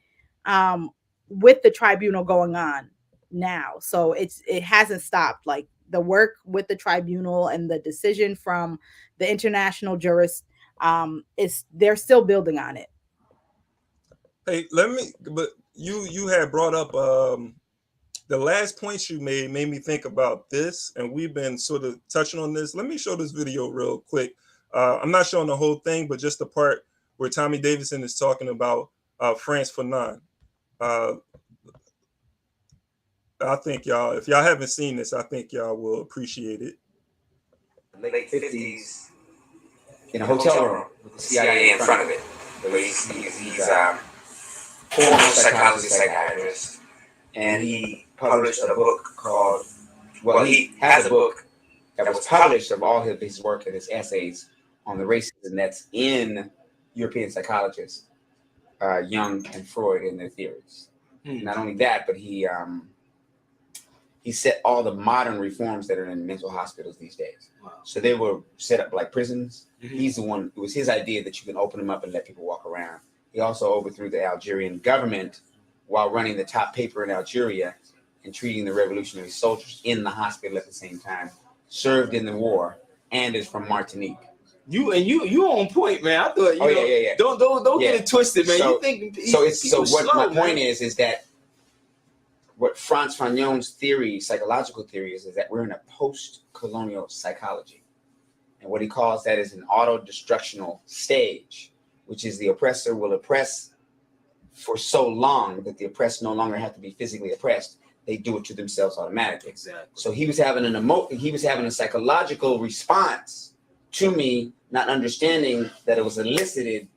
with the tribunal going on now. So it hasn't stopped. The work with the tribunal and the decision from the international jurists, they're still building on it. Hey, but you had brought up the last points you made me think about this, and we've been sort of touching on this. Let me show this video real quick. I'm not showing the whole thing, but just the part where Tommy Davidson is talking about France Fanon. I think y'all, if y'all haven't seen this, I think y'all will appreciate it. Late 50s in a hotel room with the CIA in front of it, where he's former psychologist, psychiatrist, and he published a book called, he has a book that was published of all of his work and his essays on the racism that's in European psychologists, Jung and Freud and their theories. Not only that, but he set all the modern reforms that are in mental hospitals these days. Wow. So they were set up like prisons. Mm-hmm. He's the one, it was his idea that you can open them up and let people walk around. He also overthrew the Algerian government while running the top paper in Algeria and treating the revolutionary soldiers in the hospital at the same time. served in the war and is from Martinique. You on point, man. I thought you know, yeah. Don't Yeah. get it twisted, man. So- you think So what slow, my man. point is that what Frantz Fanon's theory, psychological theory is that we're in a post-colonial psychology. And what he calls that is an auto-destructional stage, which is the oppressor will oppress for so long that the oppressed no longer have to be physically oppressed. They do it to themselves automatically. Exactly. So he was having a psychological response to me, not understanding that it was elicited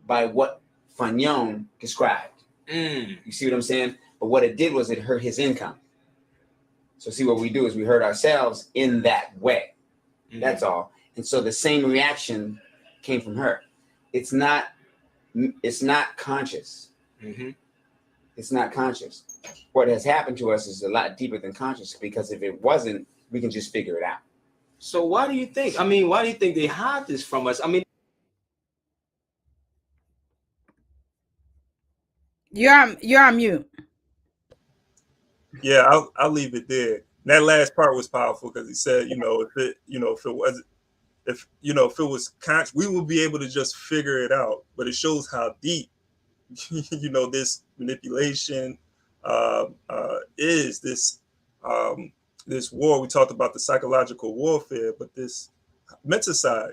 by what Fanon described. You see what I'm saying? But what it did was it hurt his income. So see, what we do is we hurt ourselves in that way. That's all. And so the same reaction came from her. It's not conscious. It's not conscious. What has happened to us is a lot deeper than conscious, because if it wasn't, we can just figure it out. So why do you think? I mean, why do you think they hide this from us? I mean, You're on mute. Yeah, I'll leave it there. And that last part was powerful because he said, if it was conscious, we will be able to just figure it out. But it shows how deep, this manipulation is. This war. We talked about the psychological warfare, but this Mentacide,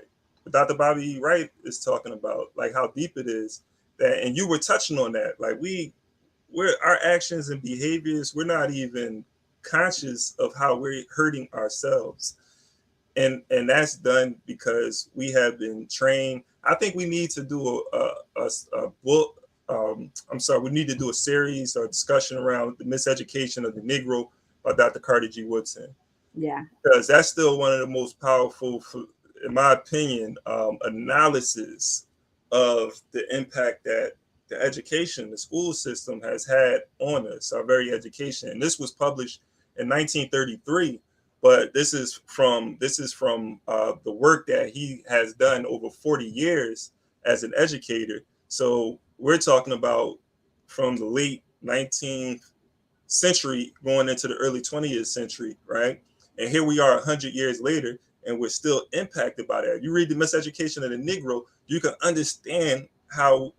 Dr. Bobby Wright is talking about, like how deep it is. That, and you were touching on that, like we're our actions and behaviors, we're not even conscious of how we're hurting ourselves, and that's done because we have been trained. I think we need to do a book. We need to do a series or discussion around the miseducation of the Negro by Dr. Carter G. Woodson. Yeah, Because that's still one of the most powerful, in my opinion, analysis of the impact that the education, the school system has had on us, our very education. And this was published in 1933, but this is from the work that he has done over 40 years as an educator. So we're talking about from the late 19th century going into the early 20th century, right? And here we are 100 years later, and we're still impacted by that. You read The Miseducation of the Negro, you can understand how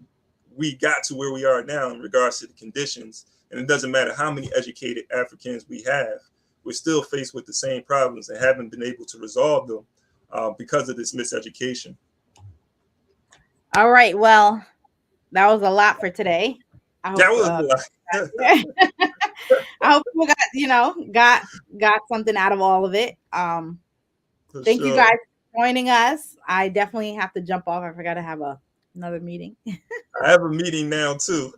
we got to where we are now in regards to the conditions. And it doesn't matter how many educated Africans we have, we're still faced with the same problems and haven't been able to resolve them because of this miseducation. all right, well, that was a lot for today. I hope, That was a lot. I hope people got something out of all of it. Thank you guys for joining us. I definitely have to jump off. I forgot to have another meeting. I have a meeting now too.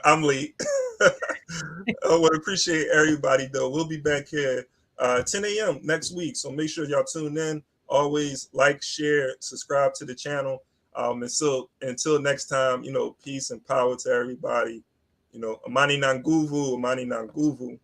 I'm late. I would appreciate everybody though. We'll be back here 10 a.m. next week. So make sure y'all tune in. Always like, share, subscribe to the channel. And so until next time, peace and power to everybody. Amani Nanguvu, Amani Nanguvu.